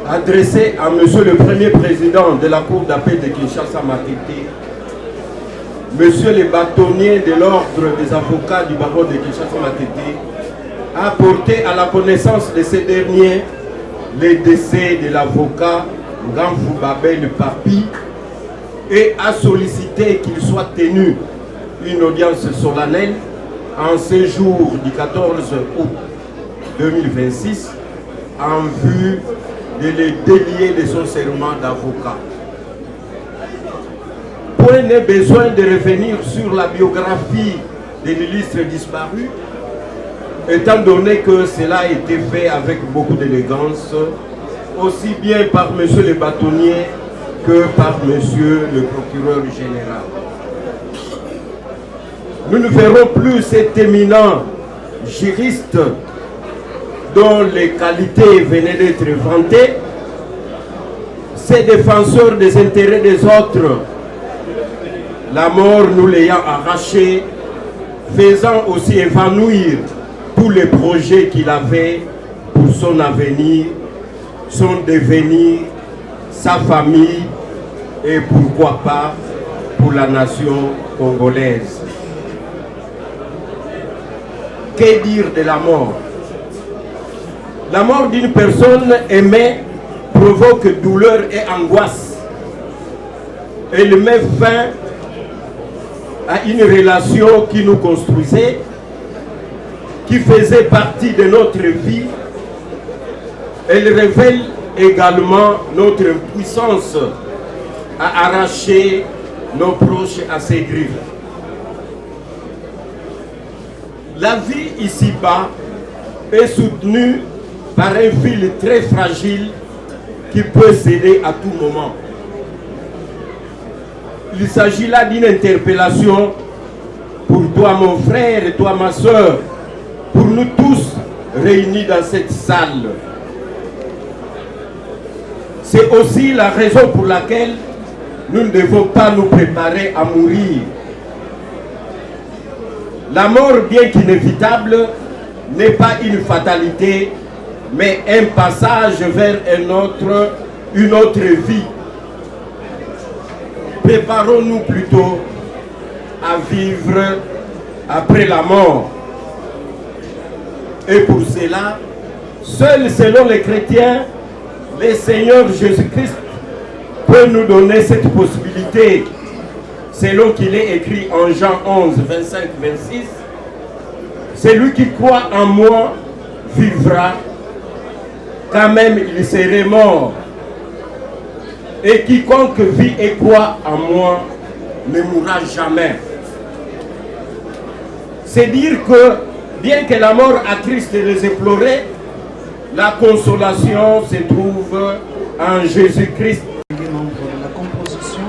adressé à Monsieur le Premier Président de la Cour d'appel de Kinshasa Matete, Monsieur le bâtonnier de l'ordre des avocats du barreau de Kinshasa Matete, a porté à la connaissance de ces derniers le décès de l'avocat Ngamfou Babel Papi et a sollicité qu'il soit tenu une audience solennelle en ce jour du 14 août 2026 en vue de le délier de son serment d'avocat. Point n'est besoin de revenir sur la biographie de l'illustre disparu, étant donné que cela a été fait avec beaucoup d'élégance, aussi bien par monsieur le bâtonnier que par monsieur le procureur général. Nous ne verrons plus cet éminent juriste dont les qualités venaient d'être vantées, ces défenseurs des intérêts des autres, la mort nous l'ayant arraché, faisant aussi évanouir tous les projets qu'il avait pour son avenir, son devenir, sa famille et pourquoi pas pour la nation congolaise. Que dire de la mort? La mort d'une personne aimée provoque douleur et angoisse. Elle met fin à une relation qui nous construisait, qui faisait partie de notre vie. Elle révèle également notre impuissance à arracher nos proches à ses griffes. La vie ici-bas est soutenue par un fil très fragile qui peut céder à tout moment. Il s'agit là d'une interpellation pour toi mon frère et toi ma soeur, pour nous tous réunis dans cette salle. C'est aussi la raison pour laquelle nous ne devons pas nous préparer à mourir. La mort, bien qu'inévitable, n'est pas une fatalité, mais un passage vers une autre vie. Préparons-nous plutôt à vivre après la mort. Et pour cela, seul selon les chrétiens, le Seigneur Jésus-Christ peut nous donner cette possibilité, selon qu'il est écrit en Jean 11, 25, 26. Celui qui croit en moi vivra, quand même il serait mort. Et quiconque vit et croit en moi ne mourra jamais. C'est dire que, bien que la mort attriste les éplorés, la consolation se trouve en Jésus-Christ. Membre de la composition,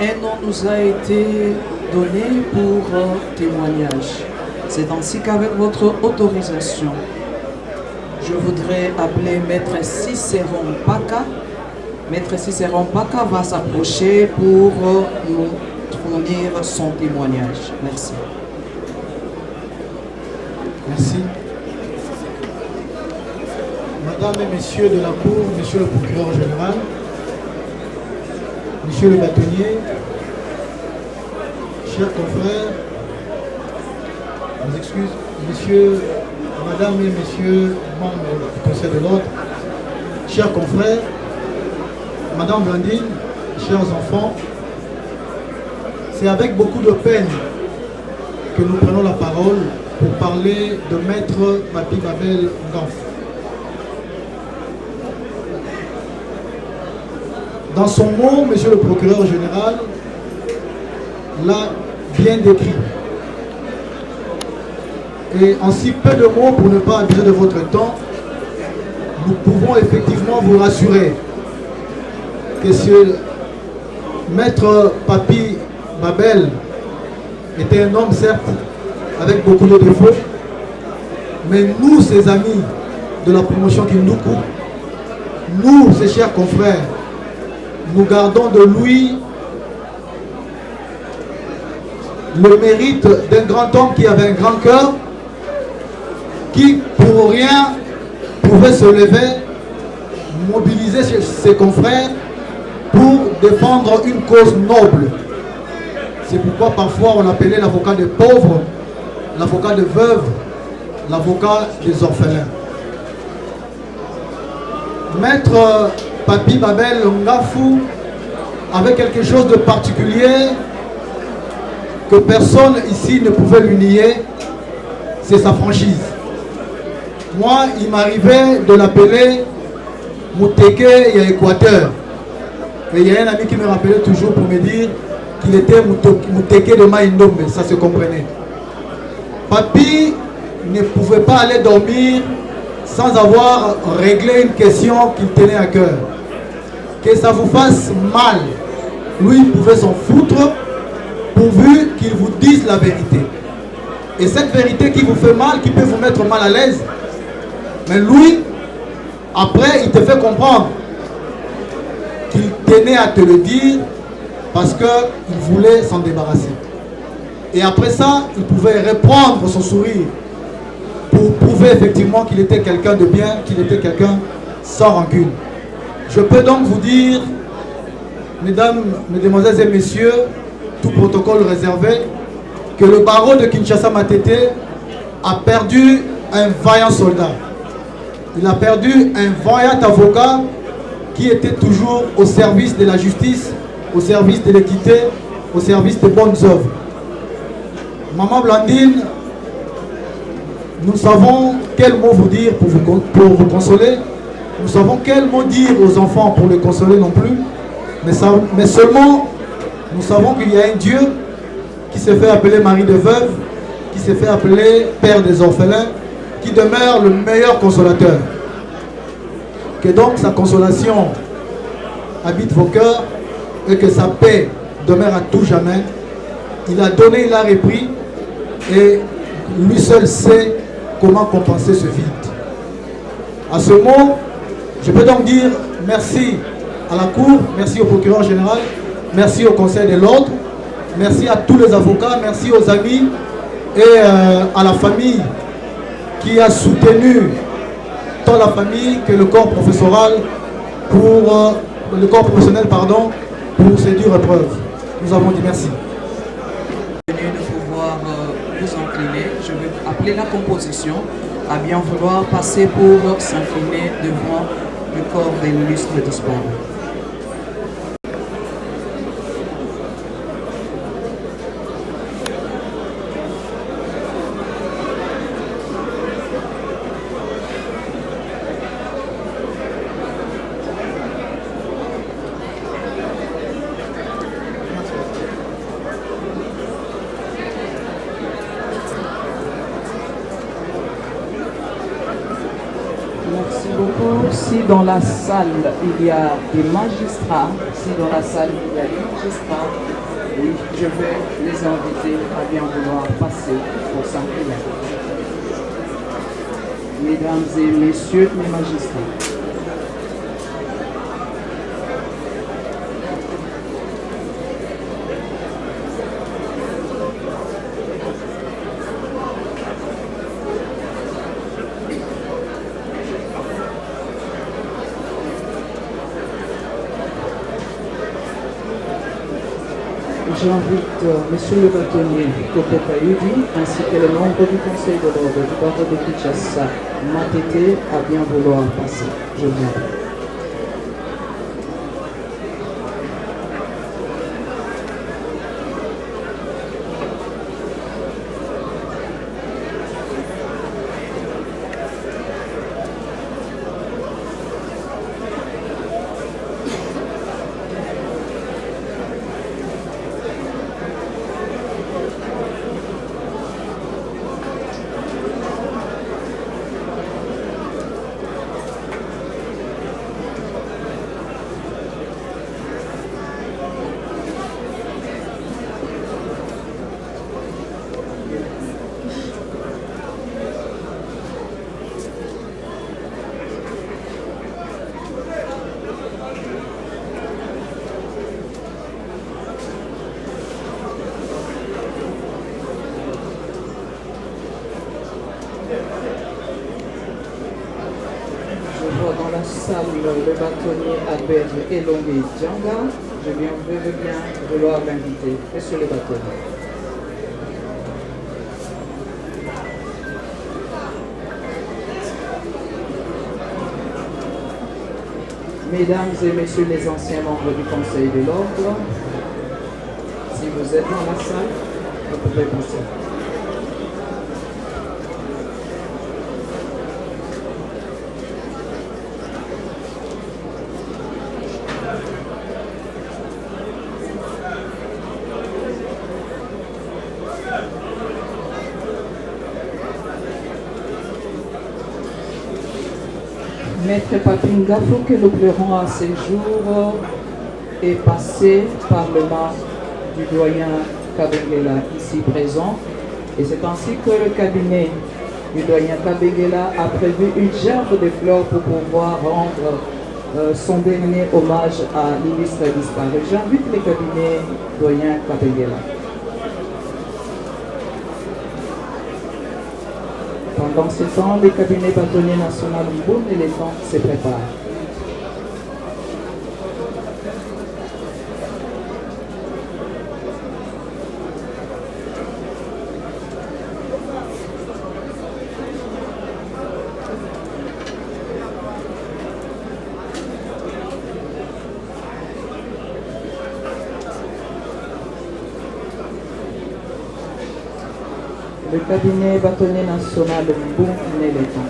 un nom nous a été donné pour témoignage. C'est ainsi qu'avec votre autorisation, je voudrais appeler Maître Cicéron Paka. Maître Cicéron Paka va s'approcher pour nous fournir son témoignage. Merci. Merci. Mesdames et messieurs de la Cour, monsieur le procureur général, monsieur le bâtonnier, chers confrères, je vous excuse, messieurs, madame et messieurs, membres du Conseil de l'ordre, chers confrères, madame Blandine, chers enfants, c'est avec beaucoup de peine que nous prenons la parole pour parler de Maître Papi Babel Ngamfou. Dans son mot, monsieur le procureur général l'a bien décrit. Et en si peu de mots, pour ne pas abuser de votre temps, nous pouvons effectivement vous rassurer que ce maître Papi Babel était un homme, certes, avec beaucoup de défauts, mais nous, ses amis de la promotion qu'il nous coûte, nous, ses chers confrères, nous gardons de lui le mérite d'un grand homme qui avait un grand cœur, qui pour rien pouvait se lever, mobiliser ses confrères pour défendre une cause noble. C'est pourquoi parfois on l'appelait l'avocat des pauvres, l'avocat des veuves, l'avocat des orphelins. Maître Papi Babel Ngafou avait quelque chose de particulier que personne ici ne pouvait lui nier, c'est sa franchise. Moi, il m'arrivait de l'appeler Mouteke et Équateur. Et il y a un ami qui me rappelait toujours pour me dire qu'il était Mouteke de Maïndombe, ça se comprenait. Papi ne pouvait pas aller dormir sans avoir réglé une question qu'il tenait à cœur. Que ça vous fasse mal, lui il pouvait s'en foutre pourvu qu'il vous dise la vérité. Et cette vérité qui vous fait mal, qui peut vous mettre mal à l'aise, mais lui, après il te fait comprendre qu'il tenait à te le dire parce qu'il voulait s'en débarrasser. Et après ça, il pouvait reprendre son sourire pour prouver effectivement qu'il était quelqu'un de bien, qu'il était quelqu'un sans rancune. Je peux donc vous dire, mesdames, mesdemoiselles et messieurs, tout protocole réservé, que le barreau de Kinshasa Matete a perdu un vaillant soldat. Il a perdu un vaillant avocat qui était toujours au service de la justice, au service de l'équité, au service des bonnes œuvres. Maman Blandine, nous savons quel mot vous dire pour vous consoler. Nous savons quel mot dire aux enfants pour les consoler non plus. Mais seulement, nous savons qu'il y a un Dieu qui s'est fait appeler mari de veuve, qui s'est fait appeler père des orphelins, qui demeure le meilleur consolateur. Que donc sa consolation habite vos cœurs et que sa paix demeure à tout jamais. Il a donné, il a repris et lui seul sait comment compenser ce vide. À ce mot, je peux donc dire merci à la Cour, merci au procureur général, merci au Conseil de l'Ordre, merci à tous les avocats, merci aux amis et à la famille qui a soutenu tant la famille que le corps professoral pour le corps professionnel pardon, pour ces dures épreuves. Nous avons dit merci. De pouvoir vous incliner, je vais appeler la composition à bien vouloir passer pour s'incliner devant le corps des illustres disparus. Merci beaucoup. Si dans la salle il y a des magistrats, si dans la salle il y a des magistrats, oui, je vais les inviter à bien vouloir passer pour s'incliner. Mesdames et messieurs les magistrats. J'invite Monsieur le bâtonnier Kopo Kayudi ainsi que les membres du Conseil de l'ordre du barreau de Kinshasa Matete à bien vouloir passer. Je viens. salle le bâtonnier Albert Elongé Djanga. Je veux bien vouloir l'inviter. Monsieur le bâtonnier. Mesdames et messieurs les anciens membres du Conseil de l'Ordre, si vous êtes dans la salle, vous pouvez passer. Maître Papinga, faut que nous pleurons à ces jours est passé par le main du doyen Kabengela ici présent. Et c'est ainsi que le cabinet du doyen Kabengela a prévu une gerbe de fleurs pour pouvoir rendre son dernier hommage à l'illustre disparu. J'invite le cabinet doyen Kabengela. Pendant ce temps, le cabinet bâtonnier national Mboum et les temps se préparent. Le cabinet bâtonnier national Mboum et les temps.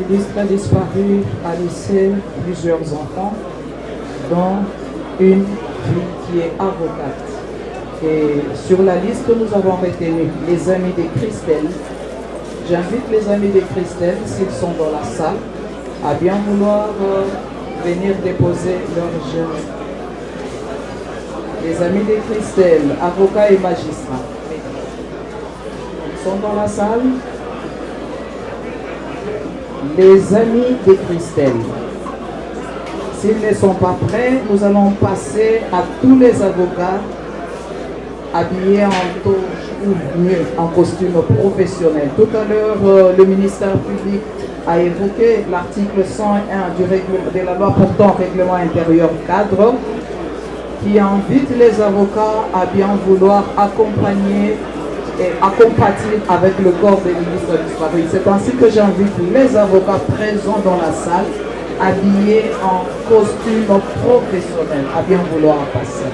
L'illustre disparu a laissé plusieurs enfants, dont une fille qui est avocate. Et sur la liste que nous avons retenu, les amis de Christelle. J'invite les amis de Christelle, s'ils sont dans la salle, à bien vouloir venir déposer leur jeune. Les amis de Christelle, avocats et magistrats. Ils sont dans la salle. Les amis de Christelle. S'ils ne sont pas prêts, nous allons passer à tous les avocats habillés en toge ou mieux en costume professionnel. Tout à l'heure, le ministère public a évoqué l'article 101 de la loi portant règlement intérieur cadre qui invite les avocats à bien vouloir accompagner et à compatir avec le corps des ministres disparus. C'est ainsi que j'invite les avocats présents dans la salle, habillés en costume professionnel, à bien vouloir passer.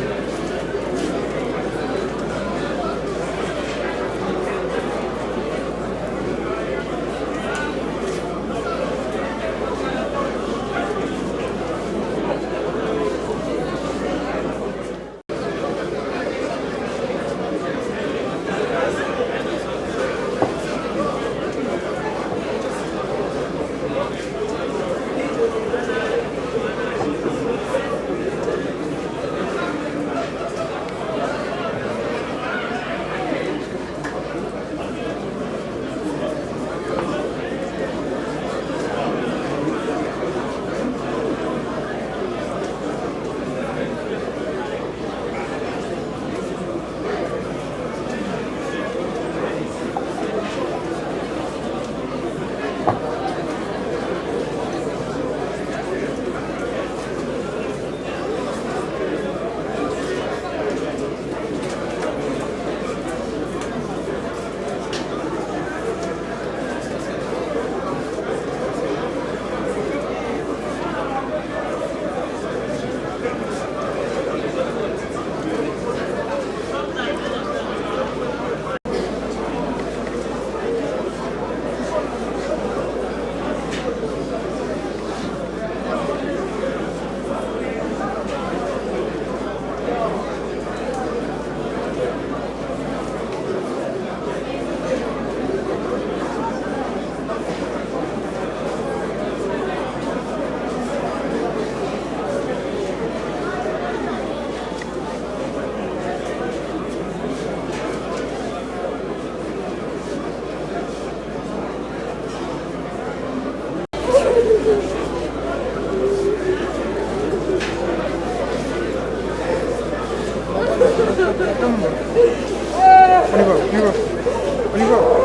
On y va.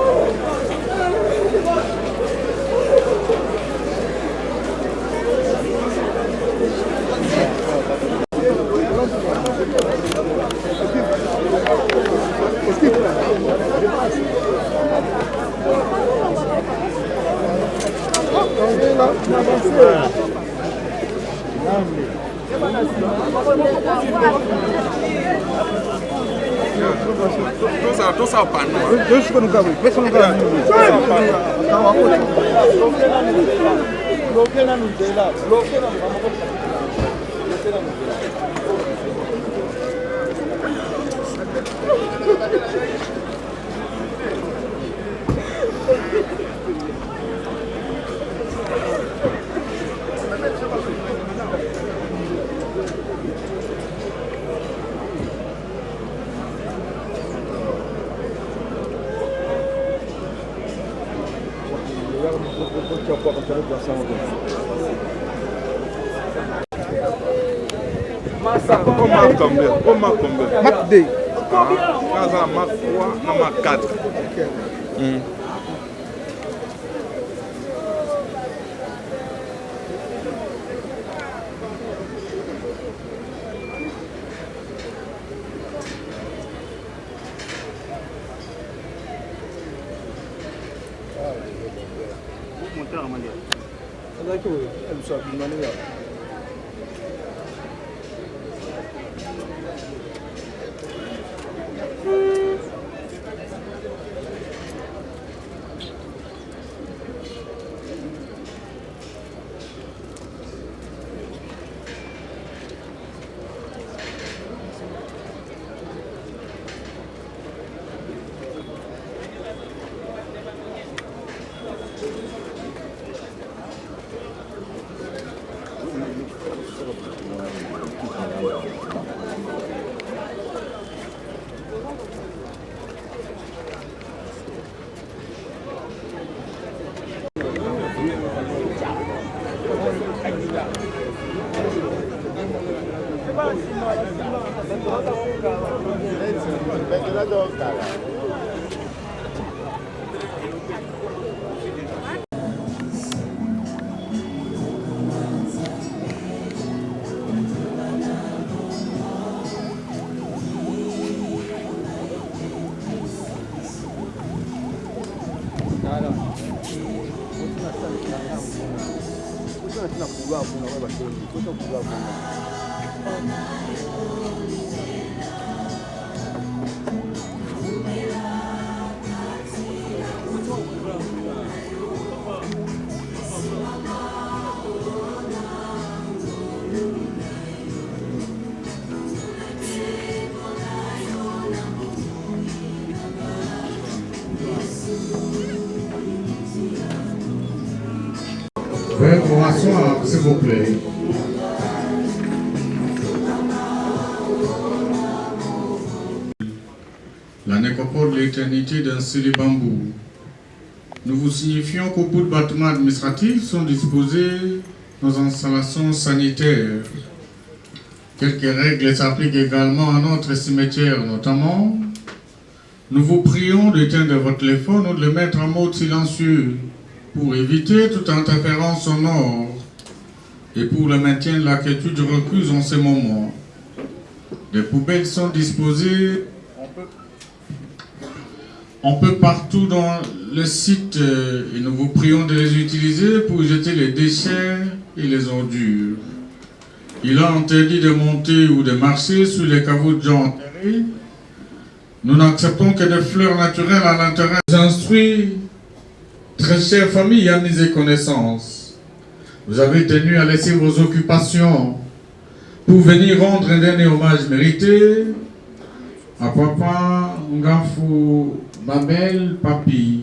Mark 2. Mark 3, Mark 4. Veuillez vous asseoir, s'il vous plaît. La nécropole de l'éternité d'un seul bambou. Nous vous signifions qu'au bout de bâtiments administratifs sont disposées nos installations sanitaires. Quelques règles s'appliquent également à notre cimetière, notamment. Nous vous prions d'éteindre votre téléphone ou de le mettre en mode silencieux pour éviter toute interférence sonore et pour le maintien de la quiétude recluse en ces moments. Des poubelles sont disposées un peu partout dans le site et nous vous prions de les utiliser pour jeter les déchets et les ordures. Il est interdit de monter ou de marcher sur les caveaux de gens enterrés. Nous n'acceptons que des fleurs naturelles à l'intérieur. Vous instruis, très chère famille, amis et connaissances. Vous avez tenu à laisser vos occupations pour venir rendre un dernier hommage mérité à Papa Ngafou Babel Papi,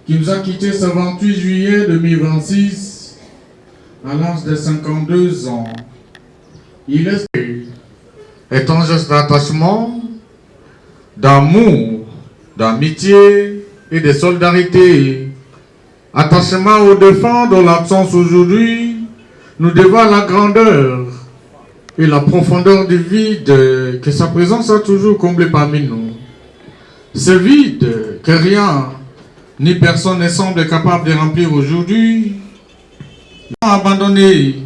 qui nous a quittés ce 28 juillet 2026 à l'âge de 52 ans. Il est un geste d'attachement, d'amour, d'amitié et de solidarité. Attachement aux défunts dont l'absence aujourd'hui nous dévoile la grandeur et la profondeur du vide que sa présence a toujours comblé parmi nous. Ce vide que rien ni personne ne semble capable de remplir aujourd'hui, abandonné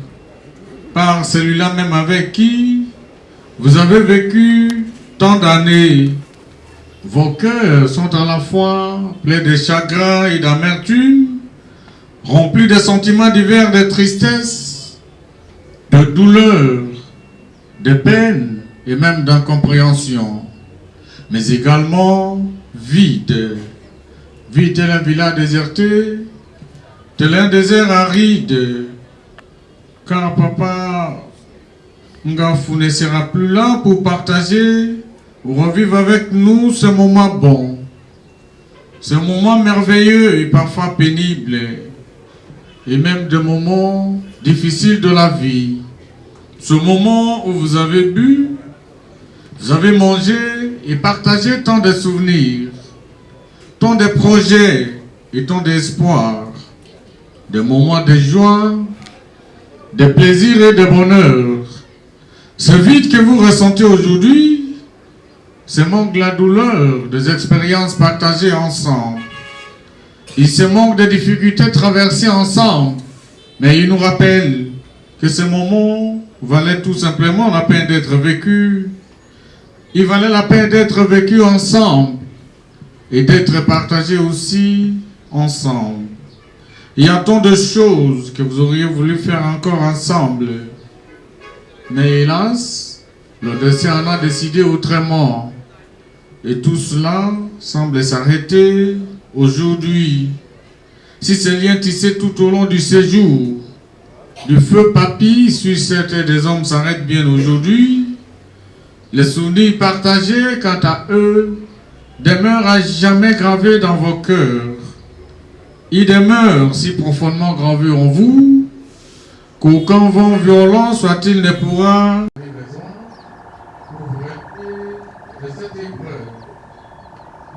par celui-là même avec qui vous avez vécu tant d'années. Vos cœurs sont à la fois pleins de chagrin et d'amertume, remplis de sentiments divers, de tristesse, de douleur, de peine et même d'incompréhension, mais également vide. Vide tel un village déserté, tel un désert aride, car papa Ngafou ne sera plus là pour partager ou revivre avec nous ce moment bon, ce moment merveilleux et parfois pénible, et même des moments difficiles de la vie. Ce moment où vous avez bu, vous avez mangé et partagé tant de souvenirs, tant de projets et tant d'espoir, des moments de joie, de plaisir et de bonheur. Ce vide que vous ressentez aujourd'hui, ce manque de la douleur des expériences partagées ensemble. Il se manque des difficultés traversées ensemble, mais il nous rappelle que ce moment valait tout simplement la peine d'être vécu. Il valait la peine d'être vécu ensemble et d'être partagé aussi ensemble. Il y a tant de choses que vous auriez voulu faire encore ensemble. Mais hélas, le destin en a décidé autrement. Et tout cela semble s'arrêter aujourd'hui. Si ces liens tissés tout au long du séjour, du feu papy sur cette des hommes s'arrêtent bien aujourd'hui, les souvenirs partagés, quant à eux, demeurent à jamais gravés dans vos cœurs. Ils demeurent si profondément gravés en vous qu'aucun vent violent soit-il ne pourra de cette épreuve.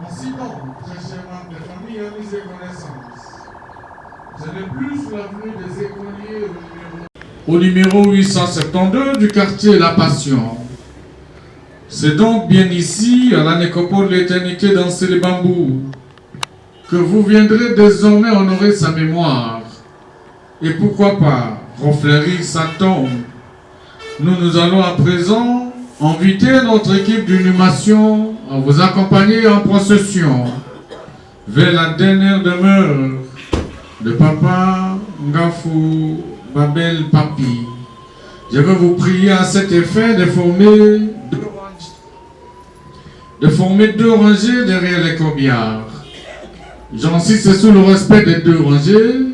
Ainsi donc, très chers membres de famille, amis et connaissances, ce n'est plus sous l'avenue des écoliers au numéro 872 du quartier La Passion. C'est donc bien ici, à la nécropole de l'éternité dans les bambous, que vous viendrez désormais honorer sa mémoire. Et pourquoi pas refleurir sa tombe. Nous allons à présent inviter notre équipe d'inhumation à vous accompagner en procession vers la dernière demeure de Papa Ngafou Babel Papi. Je vais vous prier à cet effet de former deux rangées derrière les corbillards. J'insiste sur le respect des deux rangées,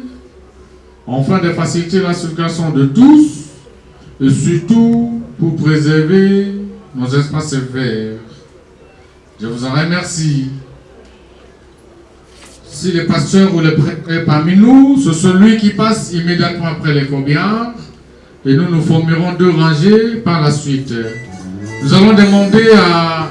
afin de faciliter la circulation de tous, et surtout pour préserver nos espaces verts. Je vous en remercie. Si le pasteur ou le prêtre parmi nous, c'est celui qui passe immédiatement après les corbillards, et nous formerons deux rangées par la suite. Nous allons demander à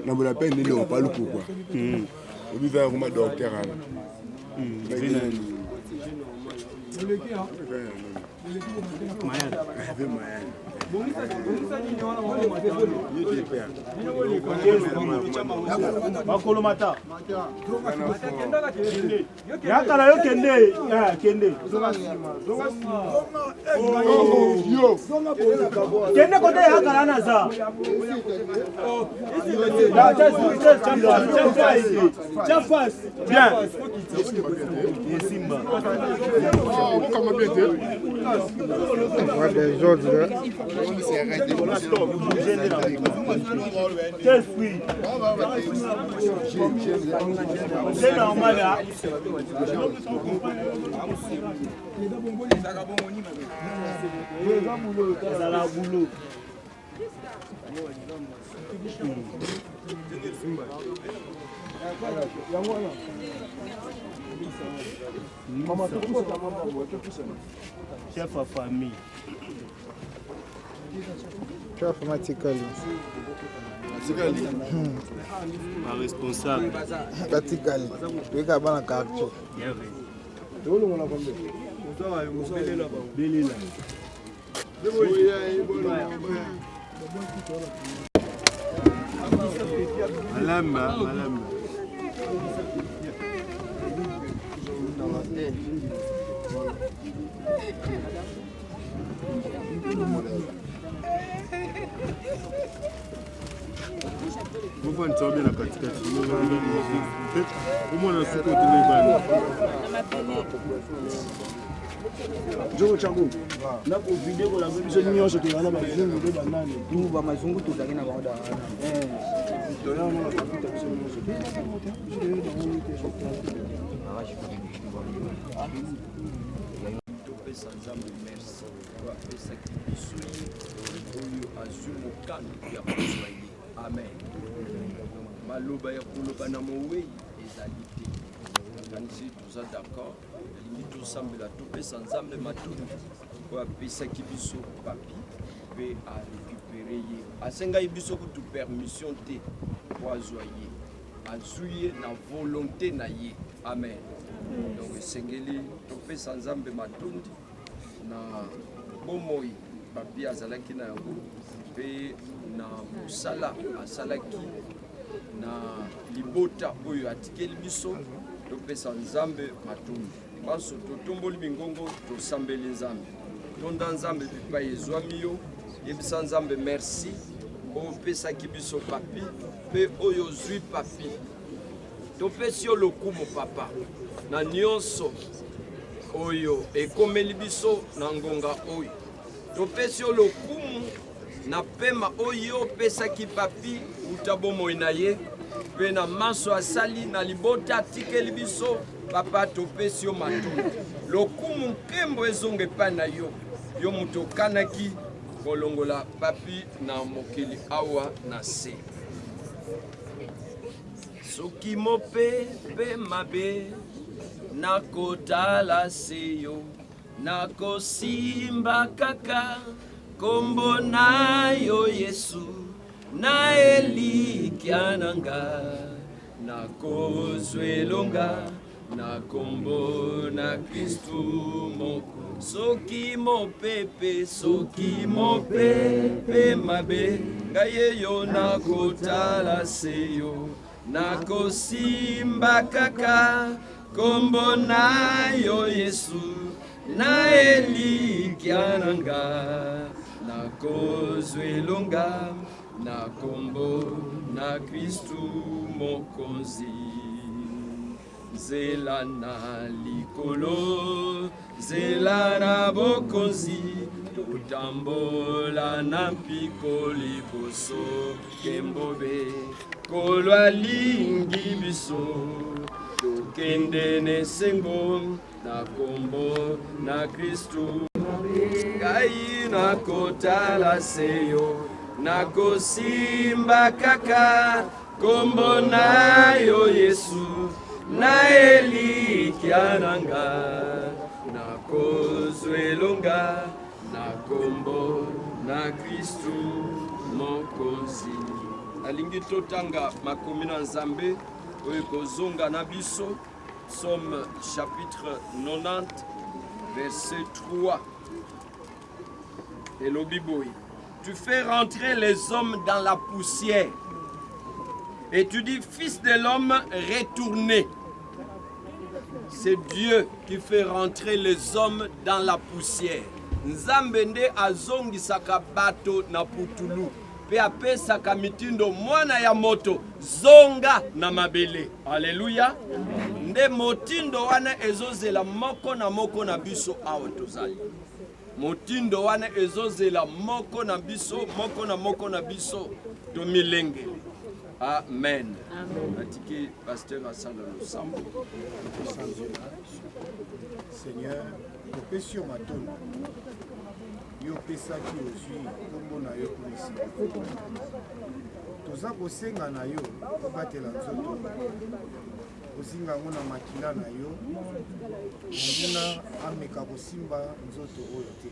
na bona peine ne le pas le pourquoi au but vers comment docteur Bakolomata. Yakala yo kende, kende. Kende kote yakala naza. Bien. Des autres. C'est normal là. Chef à famille. Chef Matikali. Ma responsable. Matikali. Oui, qu'à ban la carte. Madame. Vous ne savez pas la Jogo changu na ko video ko la biso nyosho to bana mazungu be banane tu ba mazungu to takina ba oda to ya no ka pita biso nyosho to pesa nzambe merci kwa pesa kibiso oyo azumo kan ya Kiswahili amen maloba ya koloba na mowei ezali te kanisi toza d'accord tosambela topesa nzambe matondo oyo apesaki biso papi mpe arécupere ye asengai biso kutu permission te po azwa ye azwi ye na volonté na ye amen donc esengeli topesa nzambe matondi na bomoi papi azalaki na yango mpe na mosala asalaki na libota oyo atikeli biso topesa nzambe matondi baso totomboli mingongo tosambeli nzambe tonda nzambe bipai ezwami yo yebisa nzambe merci opesaki biso papi mpe oyo ozwi papi topesi yo lokumu papa na nyonso oyo ekomeli biso na ngonga oyo topesi yo lokumu na pema oyo opesaki papi uta bomoi na ye mpe na maso asali na libota atikeli biso papa topesi yo matondo lokumu nkembo ezonga epai na yo yo moto okanaki kolongola papi na mokili awa na se soki mopepe mabe nakotala se yo nakosimba kaka kombo na yo Yesu na elikya nanga nakozwa elonga na kombo na Kristu moko soki mopepe mabe ngai yo nakotala se yo nakosimba kaka kombo na yo Yesu na elikya nanga nakozwa elonga na kombo na Kristu mokonzi zela na likolo zela na bokonzi totambola na mpiko liboso kembobe kolwa lingi biso tokende nesengo na kombo na Kristu ngai nakotala seyo nakosimba kaka kombo na yo Yesu na elikya nanga nakozwa elonga na kombo na Kristu mokonzi alingi totanga makomi na Nzambe oyo kozonga na biso Somme chapitre 90 verset 3 Et l'obiboui. Tu fais rentrer les hommes dans la poussière. Et tu dis, fils de l'homme, retournez. C'est Dieu qui fait rentrer les hommes dans la poussière. Nzambende azongi sakabato na putulu. Pe apesaka mitindo mwana ya moto zonga na mabele. Alléluia. Nde motindo wana ezozela moko na biso awa tozali. Motindo wana ezozela moko na biso tomilenge. Amen. Atiki pasteur asala losambo. Seigneur, opesio matondo. Yo pesaki ozwi kombo na yo polisi. Toza kosenga na yo kobatela nzoto. Kozinga ngo na makila na yo. Nguna ameka kosimba nzoto oyo te.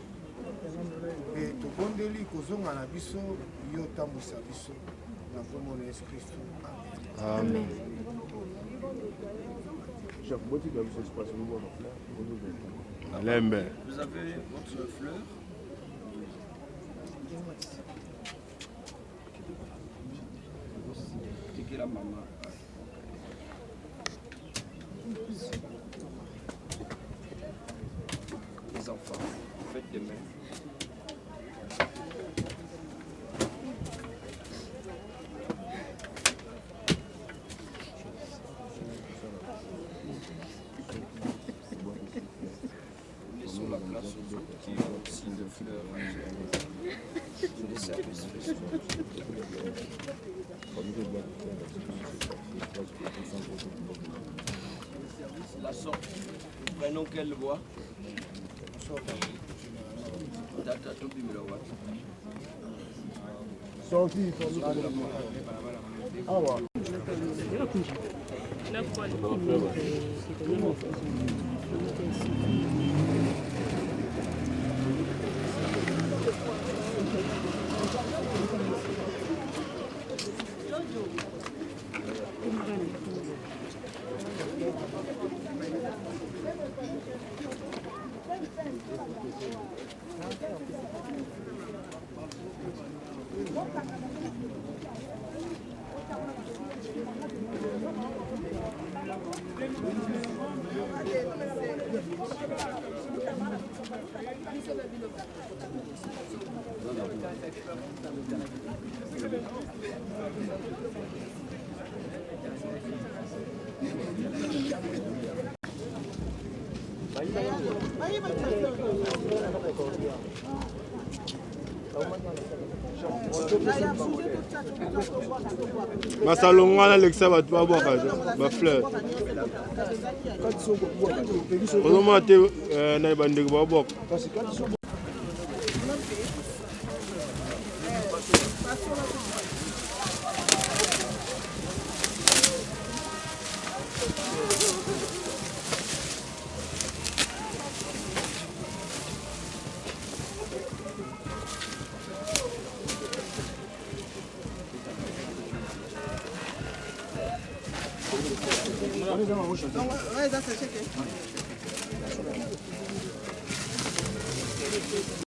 E tokondeli kozonga na biso yo tambwisa biso na kombo na Yesu Kristo. Amen. Vous avez votre fleur. La maman. Les enfants, faites de même. Laissons la place aux autres qui ont aussi de fleurs. La sorte. Prenons quelle voie? Tata tobi mirawa. Sorti. Ah ouais. Masalonga Alexa va toi boire ma fleur. Comment tu na bande va boire. Ouais, ça c'est checké.